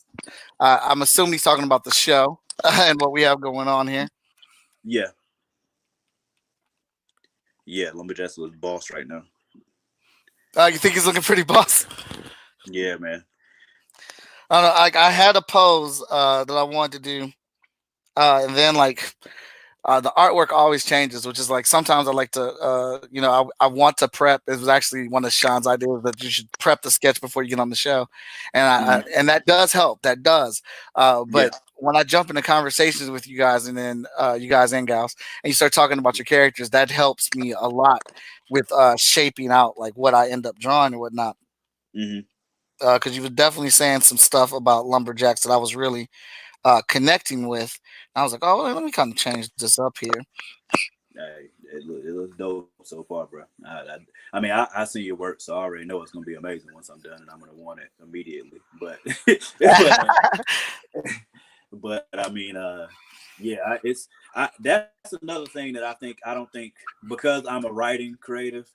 I'm assuming he's talking about the show and what we have going on here. Yeah, yeah. LumberJax was boss right now. You think he's looking pretty boss? Yeah, man. I don't know. Like I had a pose that I wanted to do, and then like the artwork always changes, which is like sometimes I like to, I want to prep. It was actually one of Sean's ideas that you should prep the sketch before you get on the show, and Hmm. and that does help. That does, Yeah. but when I jump into conversations with you guys and then you guys and gals, and you start talking about your characters, that helps me a lot with shaping out like what I end up drawing and whatnot. Hmm. Because you were definitely saying some stuff about lumberjacks that I was really connecting with. And I was like, oh, let me kind of change this up here. Hey, it looks dope so far, bro. I mean, I seen your work, so I already know it's gonna be amazing once I'm done, and I'm gonna want it immediately. But, but I mean, yeah, that's another thing that I don't think, because I'm a writing creative,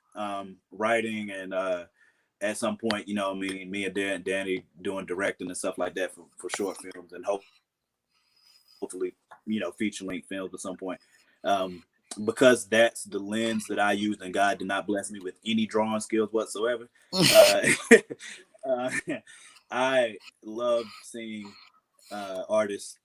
writing, and at some point, I mean, me and Danny doing directing and stuff like that for short films, and hopefully, feature length films at some point. Um, because that's the lens that I used, and God did not bless me with any drawing skills whatsoever. Uh, uh, I love seeing artists.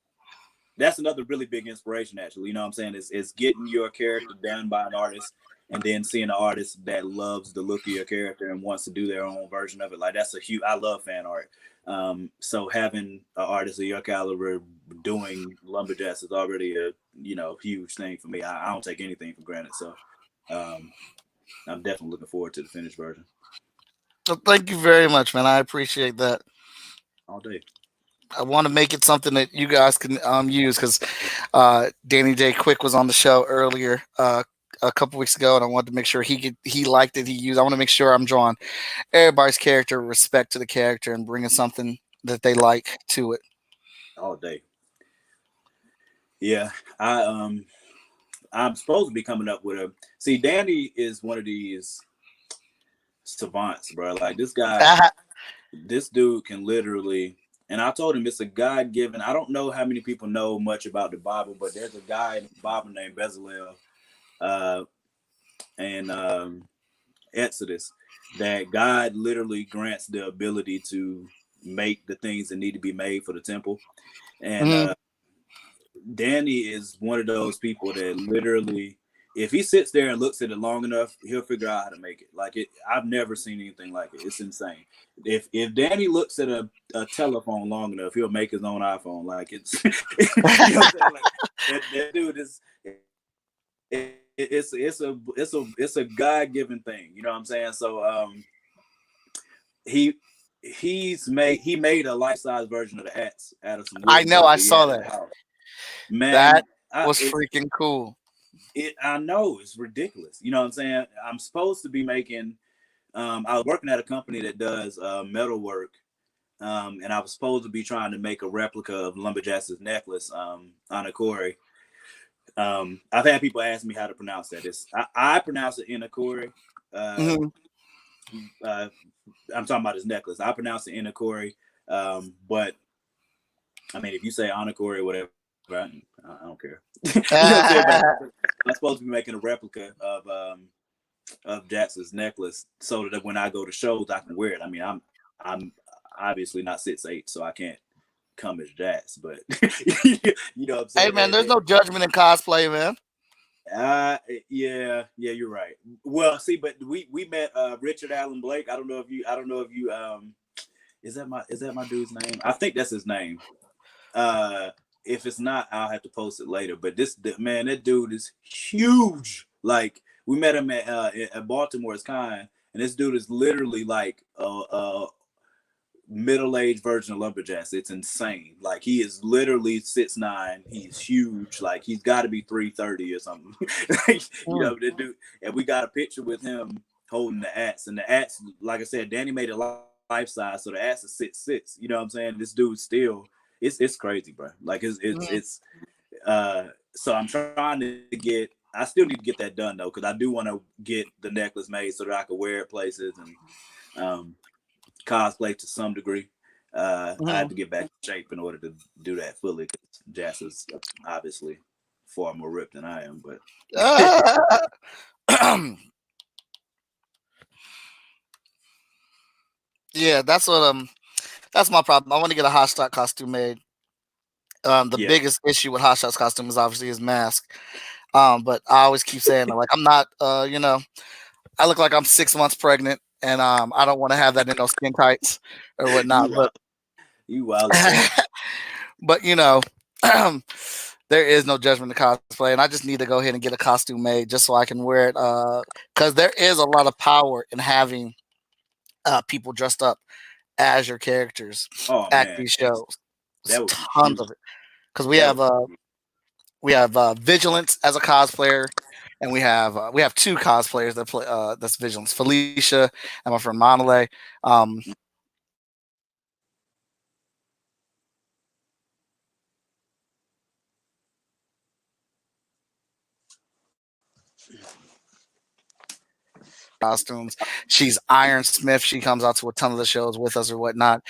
That's another really big inspiration, actually. You know what I'm saying? Is getting your character done by an artist, and then seeing an artist that loves the look of your character and wants to do their own version of it. Like, that's a huge. I love fan art. So having an artist of your caliber doing lumberjacks is already a huge thing for me. I don't take anything for granted. So um, I'm definitely looking forward to the finished version So thank you very much, man. I appreciate that. all day. I want to make it something that you guys can use because Danny J. Quick was on the show earlier a couple weeks ago, and I wanted to make sure he liked it. He used. I want to make sure I'm drawing everybody's character, respect to the character, and bringing something that they like to it. All day. Yeah, I'm supposed to be coming up with a. See, Danny is one of these savants, bro. Like, this dude can literally. And I told him it's a God given. I don't know how many people know much about the Bible, but there's a guy in the Bible named Bezalel, uh, and Exodus, that God literally grants the ability to make the things that need to be made for the temple. And Mm-hmm. Danny is one of those people that literally, if he sits there and looks at it long enough, he'll figure out how to make it. Like it, I've never seen anything like it. It's insane. If Danny looks at a telephone long enough, he'll make his own iPhone. Like it's, you know what I'm saying? Like that dude is. It's a God-given thing. You know what I'm saying? So he he made a life-size version of the hats out of some I wooden know. stuff I that he saw had at that. the house. Man, That was it's freaking cool. I know it's ridiculous. You know what I'm saying? I'm supposed to be making. I was working at a company that does metal work, and I was supposed to be trying to make a replica of LumberJax's necklace, Anakori. I've had people ask me how to pronounce that. I pronounce it Inakori. Uh, Mm-hmm. uh, I'm talking about his necklace. I pronounce it Inakori, but I mean, if you say Anakori or whatever, I don't care. You know what I'm saying? But I'm supposed to be making a replica of Jax's necklace so that when I go to shows, I can wear it. I mean, I'm obviously not 6'8", so I can't come as Jax, but you know what I'm Hey saying? man, there's no judgment in cosplay, man. Uh yeah, you're right. Well, see, but we met Richard Allen Blake. I don't know if you is that my dude's name? I think that's his name. Uh if it's not, I'll have to post it later. But man, that dude is huge. Like we met him at Baltimore's Con, and this dude is literally like middle-aged version of LumberJax. It's insane. Like he is literally 6'9". He's huge. Like he's got to be 330 or something. Like, you Mm. know, the dude. And we got a picture with him holding the axe. And the axe, like I said, Danny made it life size, so the axe is 6'6". You know what I'm saying? This dude still, it's crazy, bro. Like Mm. so I'm trying to get. I still need to get that done though, because I do want to get the necklace made so that I can wear it places and cosplay to some degree. I have Mm. to get back in shape in order to do that fully, because Jazz is obviously far more ripped than I am. But Yeah, that's my problem. I want to get a hot shot costume made. The yeah, biggest issue with hot shot's costume is obviously his mask. But I always keep saying like I'm not I look like I'm 6 months pregnant, and I don't want to have that in those skin tights or you whatnot. But wild, you wild, bro. but there is no judgment in cosplay, and I just need to go ahead and get a costume made just so I can wear it. Because there is a lot of power in having people dressed up as your characters Oh at man, these shows. It's that would be tons huge. of it because That would, we have Vigilance as a cosplayer, and we have two cosplayers that play that's Vigilance, Felicia and my friend Monale. Um, costumes. She's Iron Smith. She comes out to a ton of the shows with us or whatnot.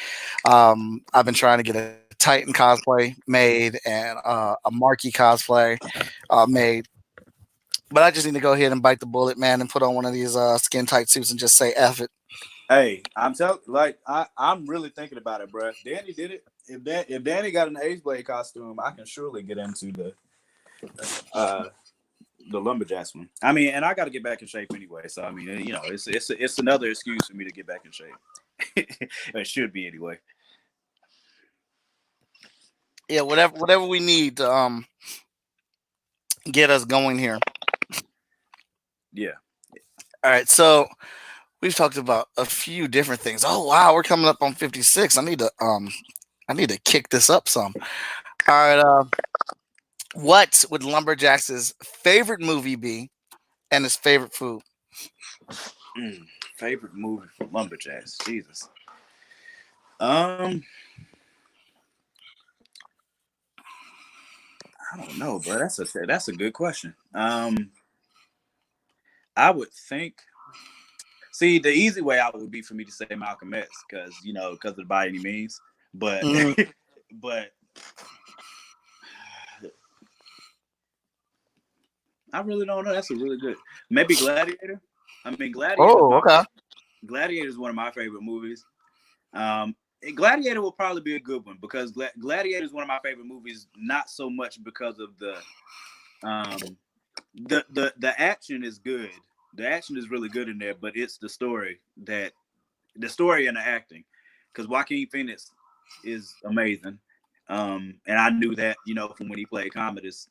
I've been trying to get a Titan cosplay made and a Marky cosplay made. But I just need to go ahead and bite the bullet, man, and put on one of these skin tight suits and just say F it. hey, I'm telling, like I'm really thinking about it, bro. Danny did it. If Danny got an Ace Blade costume, I can surely get into uh the LumberJax one. I mean, and I got to get back in shape anyway. So I mean, you know, it's another excuse for me to get back in shape. It should be anyway. Yeah, whatever we need to get us going here. Yeah. All right, so we've talked about a few different things. Oh wow, we're coming up on 56. I need to kick this up some. All right, what would Lumberjax's favorite movie be and his favorite food? Favorite movie for LumberJax? Jesus. Um, I don't know, bro. That's a good question. I would think. See, the easy way out would be for me to say Malcolm X, because because of the by any means. But Mm. but I really don't know. That's a really good. Maybe Gladiator. I mean, Oh, okay. Gladiator is one of my favorite movies. Um, Gladiator will probably be a good one because Gladiator is one of my favorite movies. Not so much because of um the action is good. The action is really good in there, but it's the story and the acting, because Joaquin Phoenix is amazing. And I knew that, from when he played Commodus,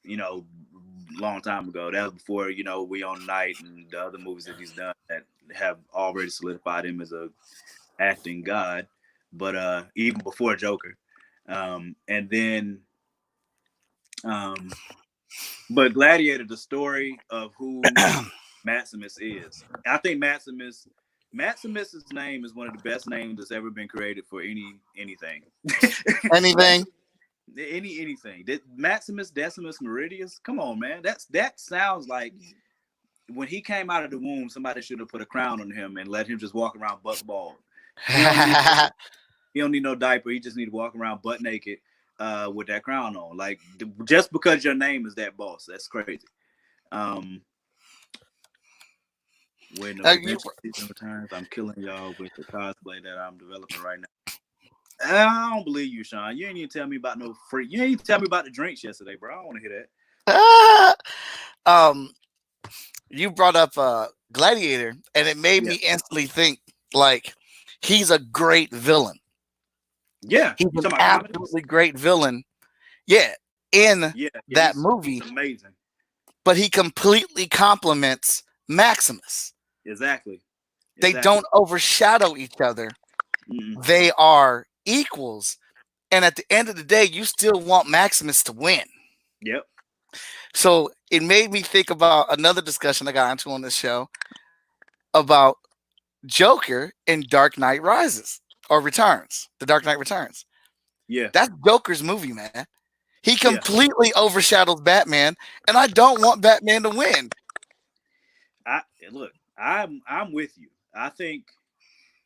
long time ago. That was before, We on Night and the other movies that he's done that have already solidified him as a acting god. But even before Joker. And then um but Gladiator, the story of who Maximus is. I think Maximus's name is one of the best names that's ever been created for anything. Anything? Anything. Maximus Decimus Meridius. Come on, man. That sounds like when he came out of the womb, somebody should have put a crown on him and let him just walk around buck bald. He don't need he don't need no diaper. He just need to walk around butt naked with that crown on. Like just because your name is that boss, that's crazy. Um, when the You, revenge season returns, I'm killing y'all with the cosplay that I'm developing right now. I don't believe you, Sean. You ain't even tell me about no free. You ain't even tell me about the drinks yesterday, bro. I don't want to hear ah, um, you brought up Gladiator, and it made that. me instantly think like he's a great villain. Yeah. He's You an talking about comedies? absolutely great villain. Yeah, in Yeah. that He's movie, amazing. but he completely complements Maximus. Exactly. They Exactly. don't overshadow each other. Mm-mm. They are equals. And at the end of the day, you still want Maximus to win. Yep. So it made me think about another discussion I got into on this show about Joker in Dark Knight Rises or Returns, The Dark Knight Returns. Yeah. That's Joker's movie, man. He Yeah. completely overshadows Batman, and I don't want Batman to win. I look. I'm with you. I think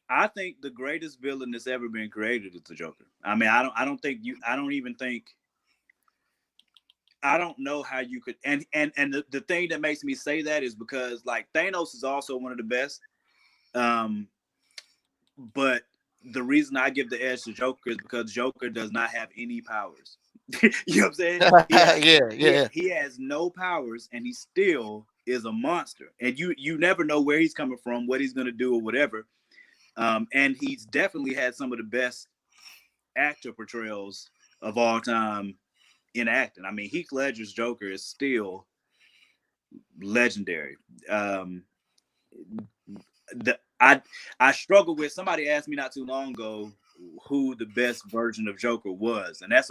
the greatest villain that's ever been created is the Joker. I mean, I don't think you. I don't even think. I don't know how you could. And the thing that makes me say that is because like Thanos is also one of the best. Um, but the reason I give the edge to Joker is because Joker does not have any powers. You know what I'm saying? Yeah, yeah. He has no powers, and he still is a monster. And you never know where he's coming from, what he's gonna do, or whatever. And he's definitely had some of the best actor portrayals of all time in acting. I mean, Heath Ledger's Joker is still legendary. The I struggle with. Somebody asked me not too long ago who the best version of Joker was, and uh,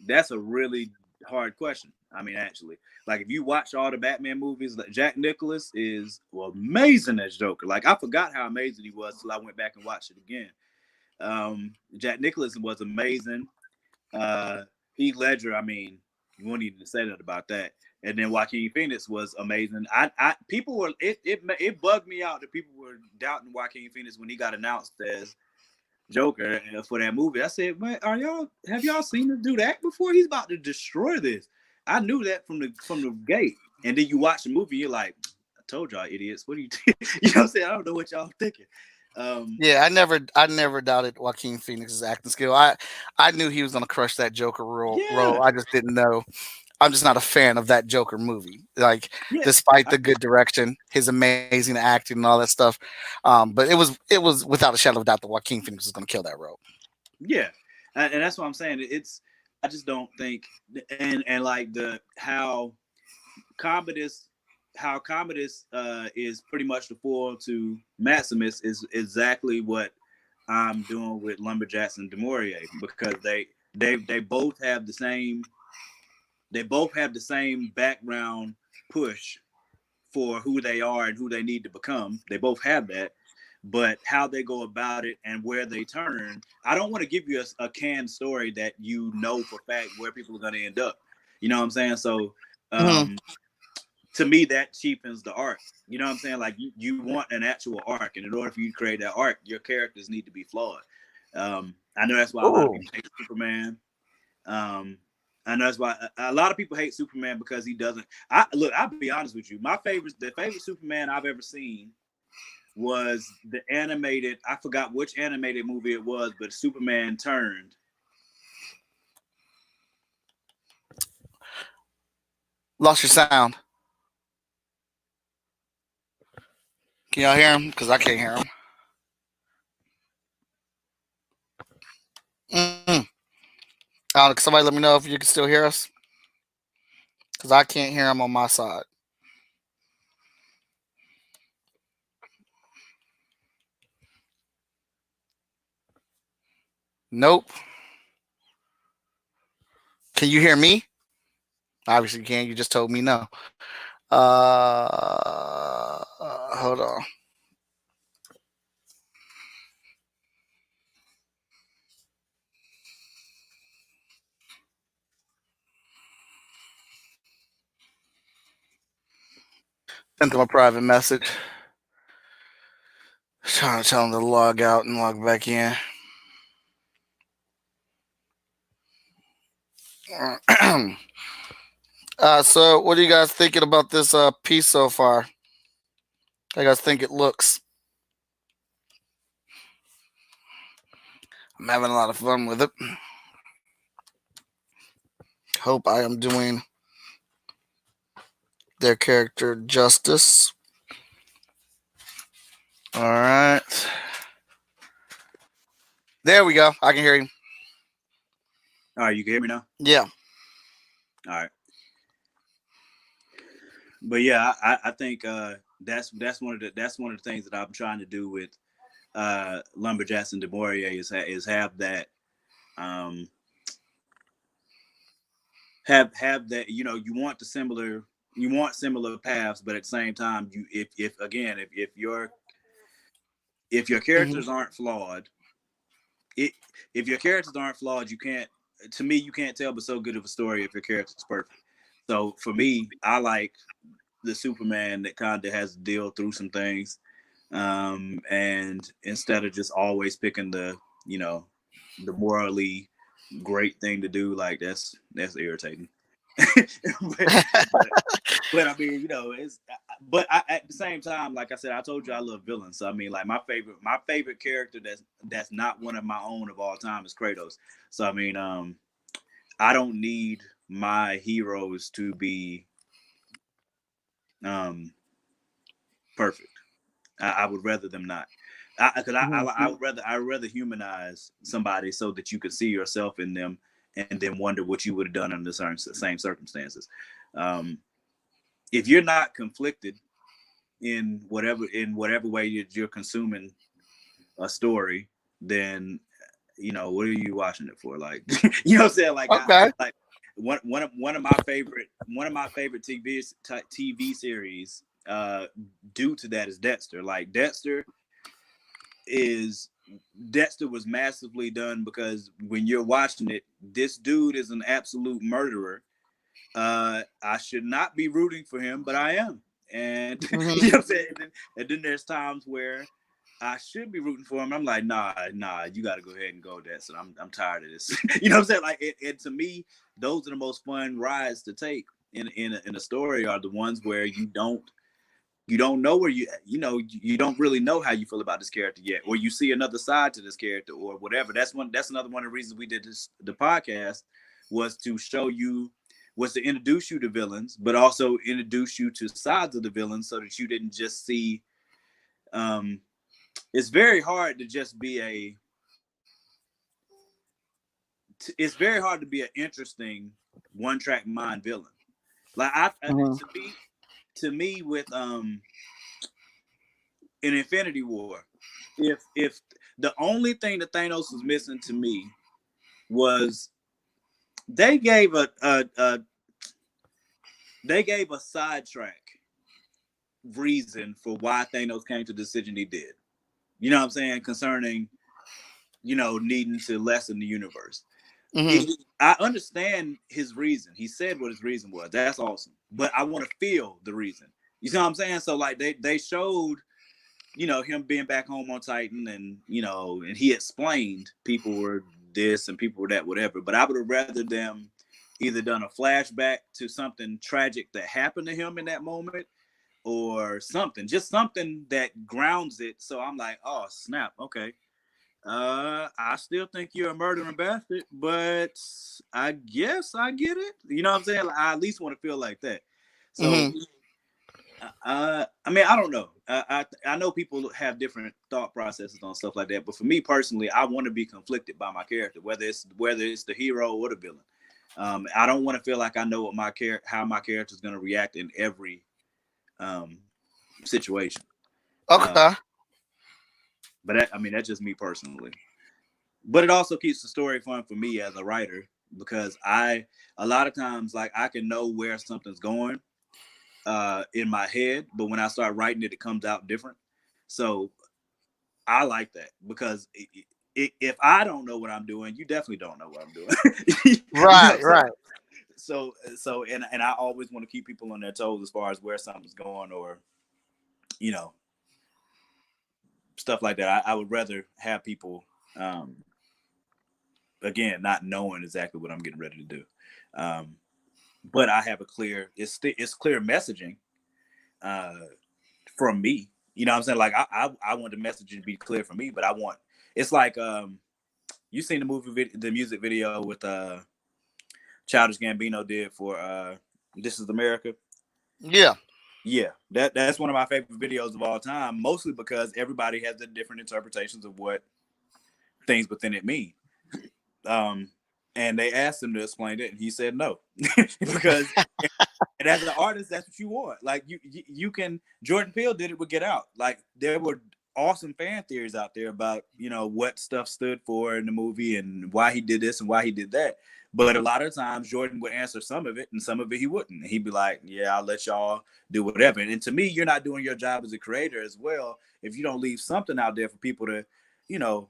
that's a really hard question. I mean, actually, like if you watch all the Batman movies, Jack Nicholson is amazing as Joker. Like I forgot how amazing he was till I went back and watched it again. Jack Nicholson was amazing. Heath Ledger, I mean, you won't even say that about that. And then Joaquin Phoenix was amazing. People were it bugged me out that people were doubting Joaquin Phoenix when he got announced as Joker for that movie. I said, "Man, have y'all seen this dude act before? He's about to destroy this." I knew that from the gate. And then you watch the movie, you're like, "I told y'all, idiots. What are you?" You know what I'm saying? I don't know what y'all thinking. Yeah, I never doubted Joaquin Phoenix's acting skill. I knew he was gonna crush that Joker role. Yeah, I just didn't know. I'm just not a fan of that Joker movie. Like, yeah, despite I, the good direction, his amazing acting and all that stuff, but it was without a shadow of a doubt that Joaquin Phoenix was gonna kill that role. yeah. And that's what I'm saying. I just don't think, and like the Commodus how Commodus is pretty much the foil to Maximus is exactly what I'm doing with LumberJax and Demorier, because they both have the same background push for who they are and who they need to become. They both have that, but how they go about it and where they turn. I don't want to give you a canned story that you know for fact where people are going to end up. You know what I'm saying? So Mhm. um, to me, that cheapens the arc. You know what I'm saying? Like you want an actual arc, and in order for you to create that arc, your characters need to be flawed. I know that's why a lot of Ooh. people hate Superman. Um, I know that's why a lot of people hate Superman because he doesn't. I'll be honest with you. The favorite Superman I've ever seen was the animated. I forgot which animated movie it was, but Superman turned. Lost your sound. Can y'all hear him? Because I can't hear him. Mm. Can somebody let me know if you can still hear us? Because I can't hear him on my side. Nope. Can you hear me? Obviously you can. You just told me no. Hold on. Sent them a private message. Trying to tell them to log out and log back in. So what are you guys thinking about this piece so far? How you guys think it looks? I'm having a lot of fun with it. Hope I am doing their character justice. All right. There we go. I can hear you. All right, you can hear me now. Yeah. All right. But yeah, I think that's one of the things that I'm trying to do with LumberJax and DeMaurier is have that have that, you want similar paths, but at the same time, if your characters Mm-hmm. aren't flawed, it if your characters aren't flawed, you can't tell but so good of a story if your character's perfect. So for me, I like the Superman that kind of has to deal through some things, and instead of just always picking the morally great thing to do, like that's irritating. but, but I mean, it's. But at the same time, like I said, I told you I love villains. So I mean, like my favorite character that's not one of my own of all time is Kratos. So I mean, I don't need my heroes to be um perfect. I would rather them not. Because I would rather humanize somebody so that you could see yourself in them and then wonder what you would have done under certain same circumstances. Um, if you're not conflicted in whatever way you're consuming a story, then what are you watching it for? Like, you know what I'm saying? Like, Okay. like one of my favorite TV series due to that is Dexter. Like is Dexter was massively done because when you're watching it, this dude is an absolute murderer. I should not be rooting for him, but I am. And Mm-hmm. you know what I'm saying? And then there's times where I should be rooting for him. I'm like, nah, you got to go ahead and go, Dexter. I'm tired of this. You know what I'm saying? Like, and to me, those are the most fun rides to take in a story are the ones where you don't know where you don't really know how you feel about this character yet, or you see another side to this character or whatever. That's another one of the reasons we did the podcast was to show you was to introduce you to villains, but also introduce you to sides of the villains so that you didn't just see. It's very hard to just be it's very hard to be an interesting one track mind villain. Like Mm-hmm. to me with in Infinity War, if the only thing that Thanos was missing to me was they gave a sidetrack reason for why Thanos came to the decision he did. You know what I'm saying? Concerning, needing to lessen the universe. Mm-hmm. I understand his reason. He said what his reason was. That's awesome. But I want to feel the reason. You see what I'm saying? So like they showed him being back home on Titan, and he explained people were this and people were that, whatever. But I would have rather them either done a flashback to something tragic that happened to him in that moment, or something, just something that grounds it. So I'm like, oh snap, okay. I still think you're a murdering bastard, but I guess I get it. You know what I'm saying? Like, I at least want to feel like that. So, Hmm. I mean, I don't know. I know people have different thought processes on stuff like that, but for me personally, I want to be conflicted by my character, whether it's the hero or the villain. I don't want to feel like I know what how my character is going to react in every um, situation. Uh, Okay. but I mean, that's just me personally. But it also keeps the story fun for me as a writer because a lot of times like I can know where something's going in my head, but when I start writing it, it comes out different. So I like that because if I don't know what I'm doing, you definitely don't know what I'm doing. You know, Right. Right. and I always want to keep people on their toes as far as where something's going, or you know, stuff like that. I would rather have people um, again not knowing exactly what I'm getting ready to do. Um, but I have a clear it's clear messaging uh, from me. You know what I'm saying? Like I want the message to be clear for me, but I want it's like you seen the the music video with Childish Gambino did for This Is America. Yeah. Yeah, that's one of my favorite videos of all time, mostly because everybody has the different interpretations of what things within it mean. Um, and they asked him to explain it, and he said no, because and as an artist, that's what you want. Like you can. Jordan Peele did it with Get Out. Like there were awesome fan theories out there about what stuff stood for in the movie and why he did this and why he did that. But a lot of times Jordan would answer some of it and some of it he wouldn't. He'd be like, "Yeah, I'll let y'all do whatever." And to me, you're not doing your job as a creator as well if you don't leave something out there for people to, you know,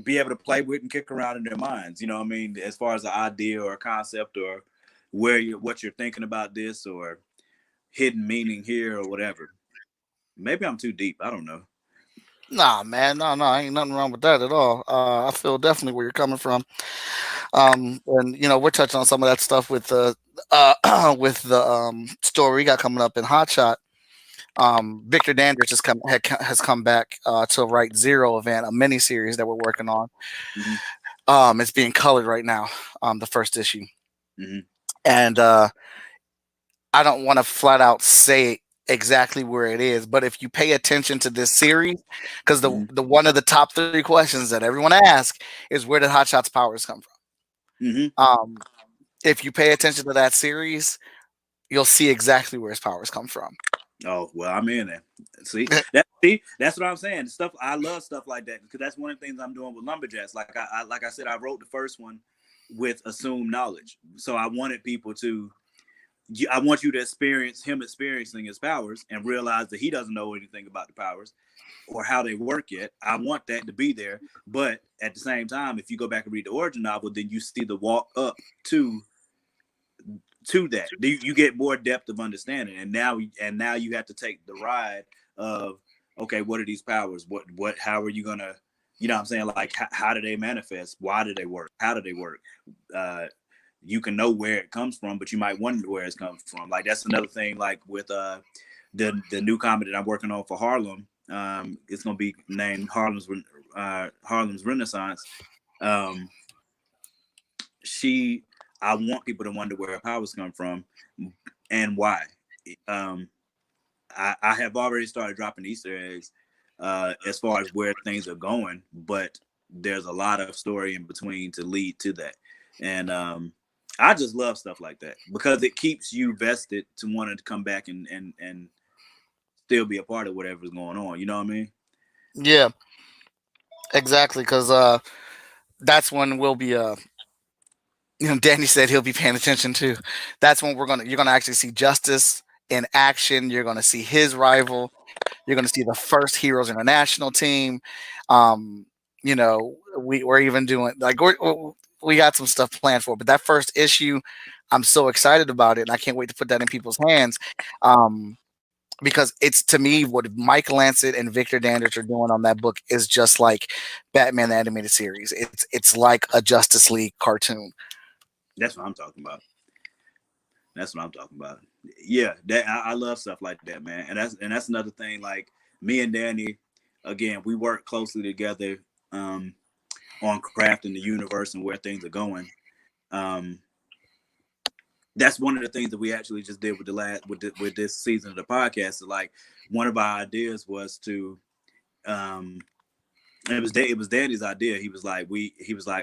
be able to play with and kick around in their minds. You know what I mean? As far as an idea or a concept or what you're thinking about this or hidden meaning here or whatever. Maybe I'm too deep. I don't know. Nah, man. No, no, ain't nothing wrong with that at all. I feel definitely where you're coming from. And we're touching on some of that stuff with the with the story we got coming up in Hot Shot. Victor Dandridge has come back to write Zero Event, a mini series that we're working on. Mm-hmm. It's being colored right now, the first issue, Mm-hmm. and I don't want to flat out say exactly where it is, but if you pay attention to this series, because Mm-hmm. the one of the top three questions that everyone asks is where did Hotshot's powers come Mm-hmm. from? If you pay attention to that series, you'll see exactly where his powers come from. Oh well, I'm in there. That's what I'm saying. Stuff I love stuff like that because that's one of the things I'm doing with LumberJax. Like I said, I wrote the first one with assumed knowledge, so I wanted people to. I want you to experience him experiencing his powers and realize that he doesn't know anything about the powers or how they work yet. I want that to be there, but at the same time, if you go back and read the origin novel, then you see the walk up to that. You get more depth of understanding, and now you have to take the ride of okay, what are these powers? What how are you gonna, what I'm saying? Like how do they manifest? Why do they work? How do they work? Uh, you can know where it comes from, but you might wonder where it's comes from. Like that's another thing. Like with the new comedy that I'm working on for Harlem, it's gonna be named Harlem's Renaissance. Um, she I want people to wonder where her powers come from and why. Um, I have already started dropping Easter eggs as far as where things are going, but there's a lot of story in between to lead to that. And I just love stuff like that because it keeps you vested to wanting to come back and still be a part of whatever's going on. You know what I mean? Yeah, exactly. Because that's when we'll be. Danny said he'll be paying attention too. That's when you're gonna actually see Justice in action. You're gonna see his rival. You're going to see the first Heroes International team. Um, we're even doing like we got some stuff planned for, but that first issue, I'm so excited about it, and I can't wait to put that in people's hands. Because it's to me what Mike Lancet and Victor Dandridge are doing on that book is just like Batman the animated series. It's like a Justice League cartoon. That's what I'm talking about. That's what I'm talking about. Yeah, that I love stuff like that, man. And that's another thing. Like me and Danny, again, we work closely together um, on crafting the universe and where things are going. Um, that's one of the things that we actually just did with the last with this season of the podcast. So like one of our ideas was to um, it was Danny's idea. He was like,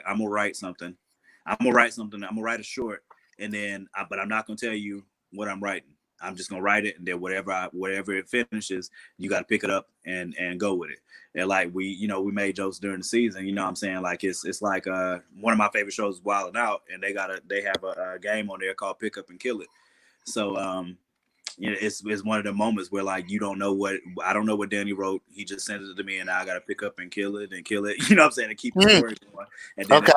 I'm gonna write something. I'm gonna write something. I'm gonna write a short, and then but I'm not gonna tell you what I'm writing. I'm just gonna write it, and then whatever it finishes, you got to pick it up and go with it. And like we made jokes during the season. You know what I'm saying? Like it's like one of my favorite shows is Wild 'N Out, and they have a game on there called Pick Up and Kill It. So it's one of the moments where like you don't know what I don't know what Danny wrote. He just sent it to me, and I got to pick up and kill it and kill it. You know what I'm saying? And keep the story going, and then Okay.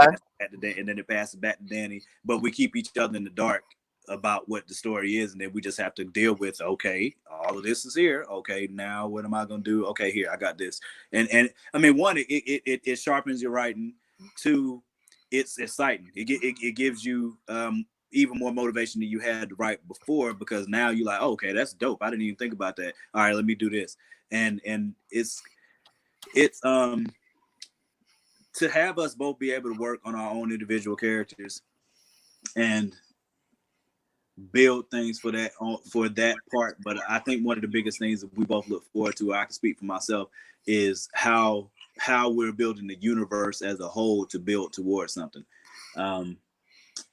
it passes back to Danny. But we keep each other in the dark about what the story is, and then we just have to deal with. Okay, all of this is here. Okay, now what am I gonna do? Okay, here I got this, and I mean, one, it sharpens your writing. Two, it's exciting. It gives you even more motivation than you had to write before, because now you're like, oh, okay, that's dope. I didn't even think about that. All right, let me do this. And it's to have us both be able to work on our own individual characters and build things for that part. But I think one of the biggest things that we both look forward to, I can speak for myself, is how we're building the universe as a whole to build towards something.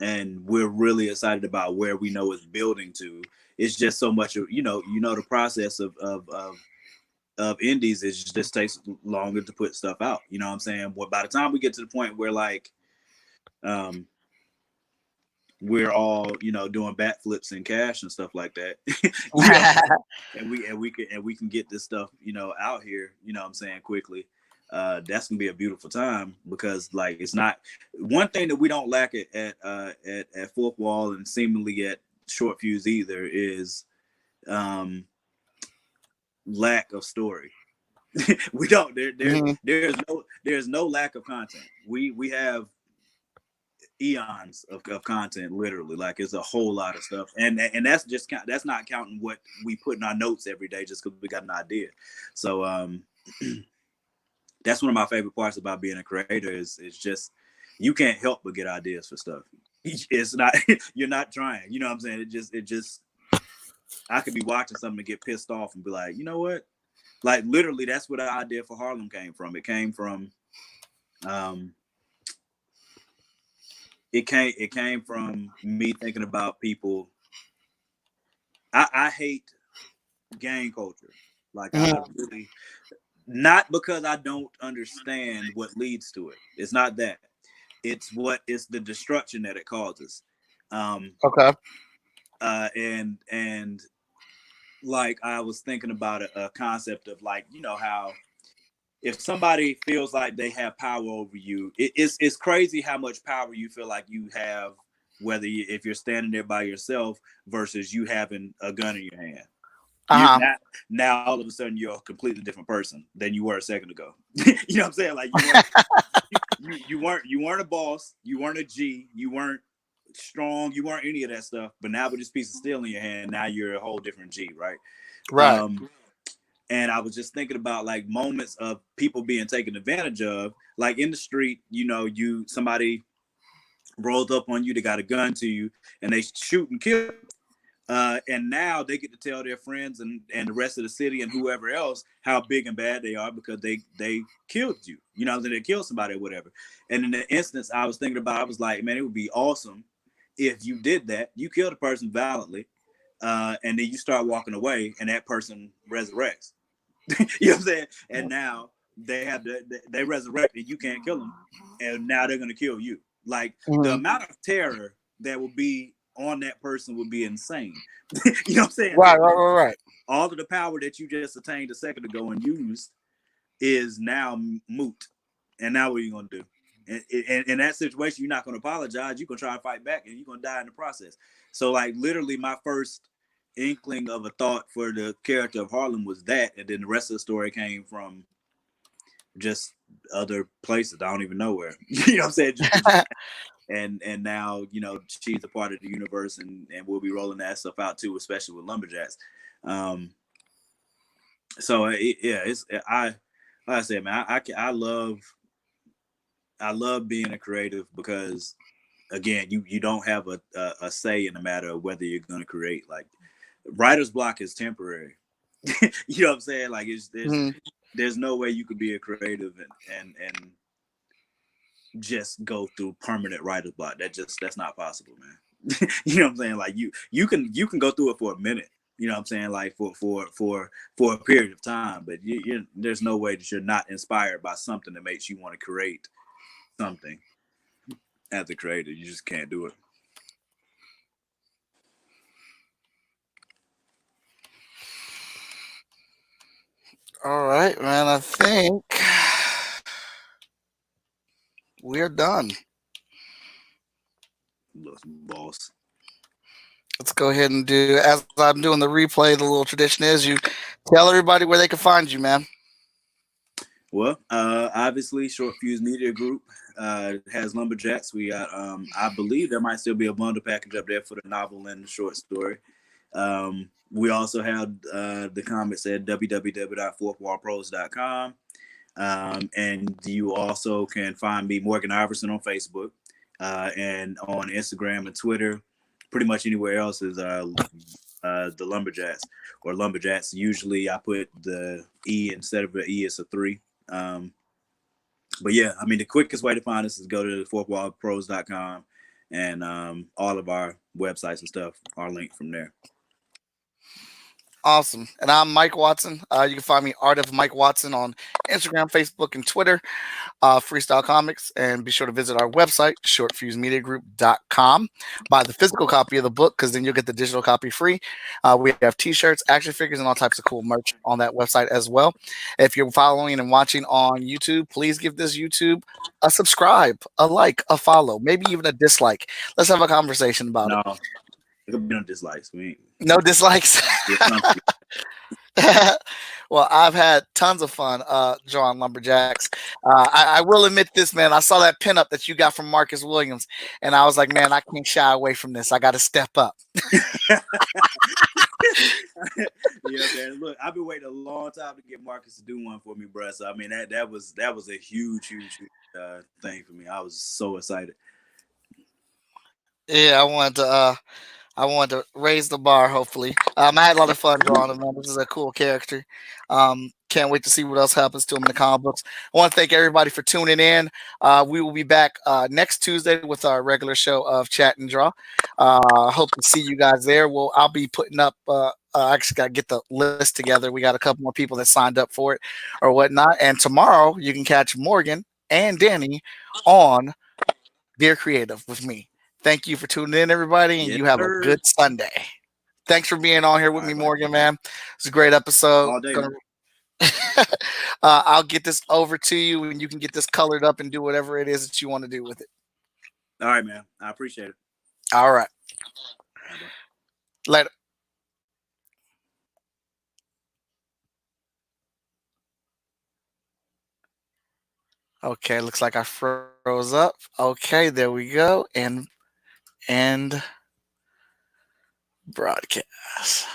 And we're really excited about where we know it's building to. It's just so much of the process of indies is just takes longer to put stuff out. You know what I'm saying? Well, by the time we get to the point where like um we're all doing backflips and cash and stuff like that, you know, and we can get this stuff out here. You know what I'm saying, quickly. That's gonna be a beautiful time, because like it's not one thing that we don't lack at Fourth Wall, and seemingly at Short Fuse either, is um lack of story. We don't there's no lack of content. We have eons of content, literally. Like it's a whole lot of stuff, and that's not counting what we put in our notes every day just because we got an idea. So that's one of my favorite parts about being a creator, is just you can't help but get ideas for stuff. It's not you're not trying, you know what I'm saying? It just I could be watching something and get pissed off and be like, you know what, like literally that's where the idea for Harlem came from. Um it came from me thinking about people. I hate gang culture. Like I Mhm. really, not because I don't understand what leads to it. It's not that. It's the destruction that it causes. Um Okay. and like I was thinking about a concept of, like, how if somebody feels like they have power over you, it's crazy how much power you feel like you have, if you're standing there by yourself versus you having a gun in your hand. You Uh now all of a sudden you're a completely different person than you were a second ago. You know what I'm saying? Like you weren't a boss, you weren't a G, you weren't strong, you weren't any of that stuff. But now with this piece of steel in your hand, now you're a whole different G, right? Right. Um, and I was just thinking about like moments of people being taken advantage of, like in the street. Somebody rolls up on you, they got a gun to you, and they shoot and kill. And now they get to tell their friends and the rest of the city and whoever else how big and bad they are, because they killed you. You know, they killed somebody or whatever. And in the instance I was thinking about, I was like, man, it would be awesome if you did that. You killed a person violently, and then you start walking away, and that person resurrects. You know what I'm saying? And now they resurrected. You can't kill them, and now they're gonna kill you. Like the Mhm. amount of terror that will be on that person would be insane. You know what I'm saying? Right. Right. Right. Right. All of the power that you just attained a second ago and used is now moot. And now what are you gonna do? And in that situation, you're not gonna apologize. You're gonna try to fight back, and you're gonna die in the process. So, like, literally, my first inkling of a thought for the character of Harlem was that, and then the rest of the story came from just other places. I don't even know where. You know what I'm saying? and now she's a part of the universe, and we'll be rolling that stuff out too, especially with LumberJax. Um, yeah, it's I like I said, man, I love being a creative because again, you don't have a say in the matter of whether you're going to create. Like writer's block is temporary. You know what I'm saying? Like Mhm. there's no way you could be a creative and just go through permanent writer's block. That's not possible, man. You know what I'm saying? Like you can go through it for a minute. You know what I'm saying? Like for a period of time, but there's no way that you're not inspired by something that makes you want to create something as a creator. You just can't do it. All right, man. I think we're done. Boss. Let's go ahead and do, as I'm doing the replay, the little tradition is you tell everybody where they can find you, man. Well, obviously, Short Fuse Media Group has LumberJax. We got, I believe there might still be a bundle package up there for the novel and the short story. We also have the comics at www.fourthwallpros.com. And you also can find me, Morgan Iverson, on Facebook and on Instagram and Twitter. Pretty much anywhere else is the LumberJax or LumberJax. Usually I put the E instead of the E, it's a 3. Um, but yeah, I mean, the quickest way to find us is go to fourthwallpros.com, and all of our websites and stuff are linked from there. Awesome. And I'm Mike Watson. You can find me Art of Mike Watson on Instagram, Facebook, and Twitter. Freestyle Comics, and be sure to visit our website, shortfusemediagroup.com. Buy the physical copy of the book because then you'll get the digital copy free. We have t-shirts, action figures, and all types of cool merch on that website as well. If you're following and watching on YouTube, please give this YouTube a subscribe, a like, a follow, maybe even a dislike. Let's have a conversation about it. No, it could be no dislikes. No dislikes. We're comfy. Well, I've had tons of fun drawing lumberjacks. I will admit this, man. I saw that pinup that you got from Marcus Williams, and I was like, man, I can't shy away from this. I got to step up. Yeah, man. Look, I've been waiting a long time to get Marcus to do one for me, bro. So I mean, that was a huge thing for me. I was so excited. Yeah, I wanted to raise the bar. Hopefully, I had a lot of fun drawing him. Man, this is a cool character. Can't wait to see what else happens to him in the comic books. I want to thank everybody for tuning in. We will be back next Tuesday with our regular show of Chat and Draw. Hope to see you guys there. I'll be putting up. I actually got to get the list together. We got a couple more people that signed up for it or whatnot. And tomorrow you can catch Morgan and Danny on Dear Creative with me. Thank you for tuning in, everybody, and Yes, you have a sir. good Sunday. Thanks for being on here All with me, right, buddy. Morgan, man. It's a great episode. All day, man. I'll get this over to you, and you can get this colored up and do whatever it is that you want to do with it. All right, man. I appreciate it. All right. All right, bro. Later. Okay, looks like I froze up. Okay, there we go. And broadcast.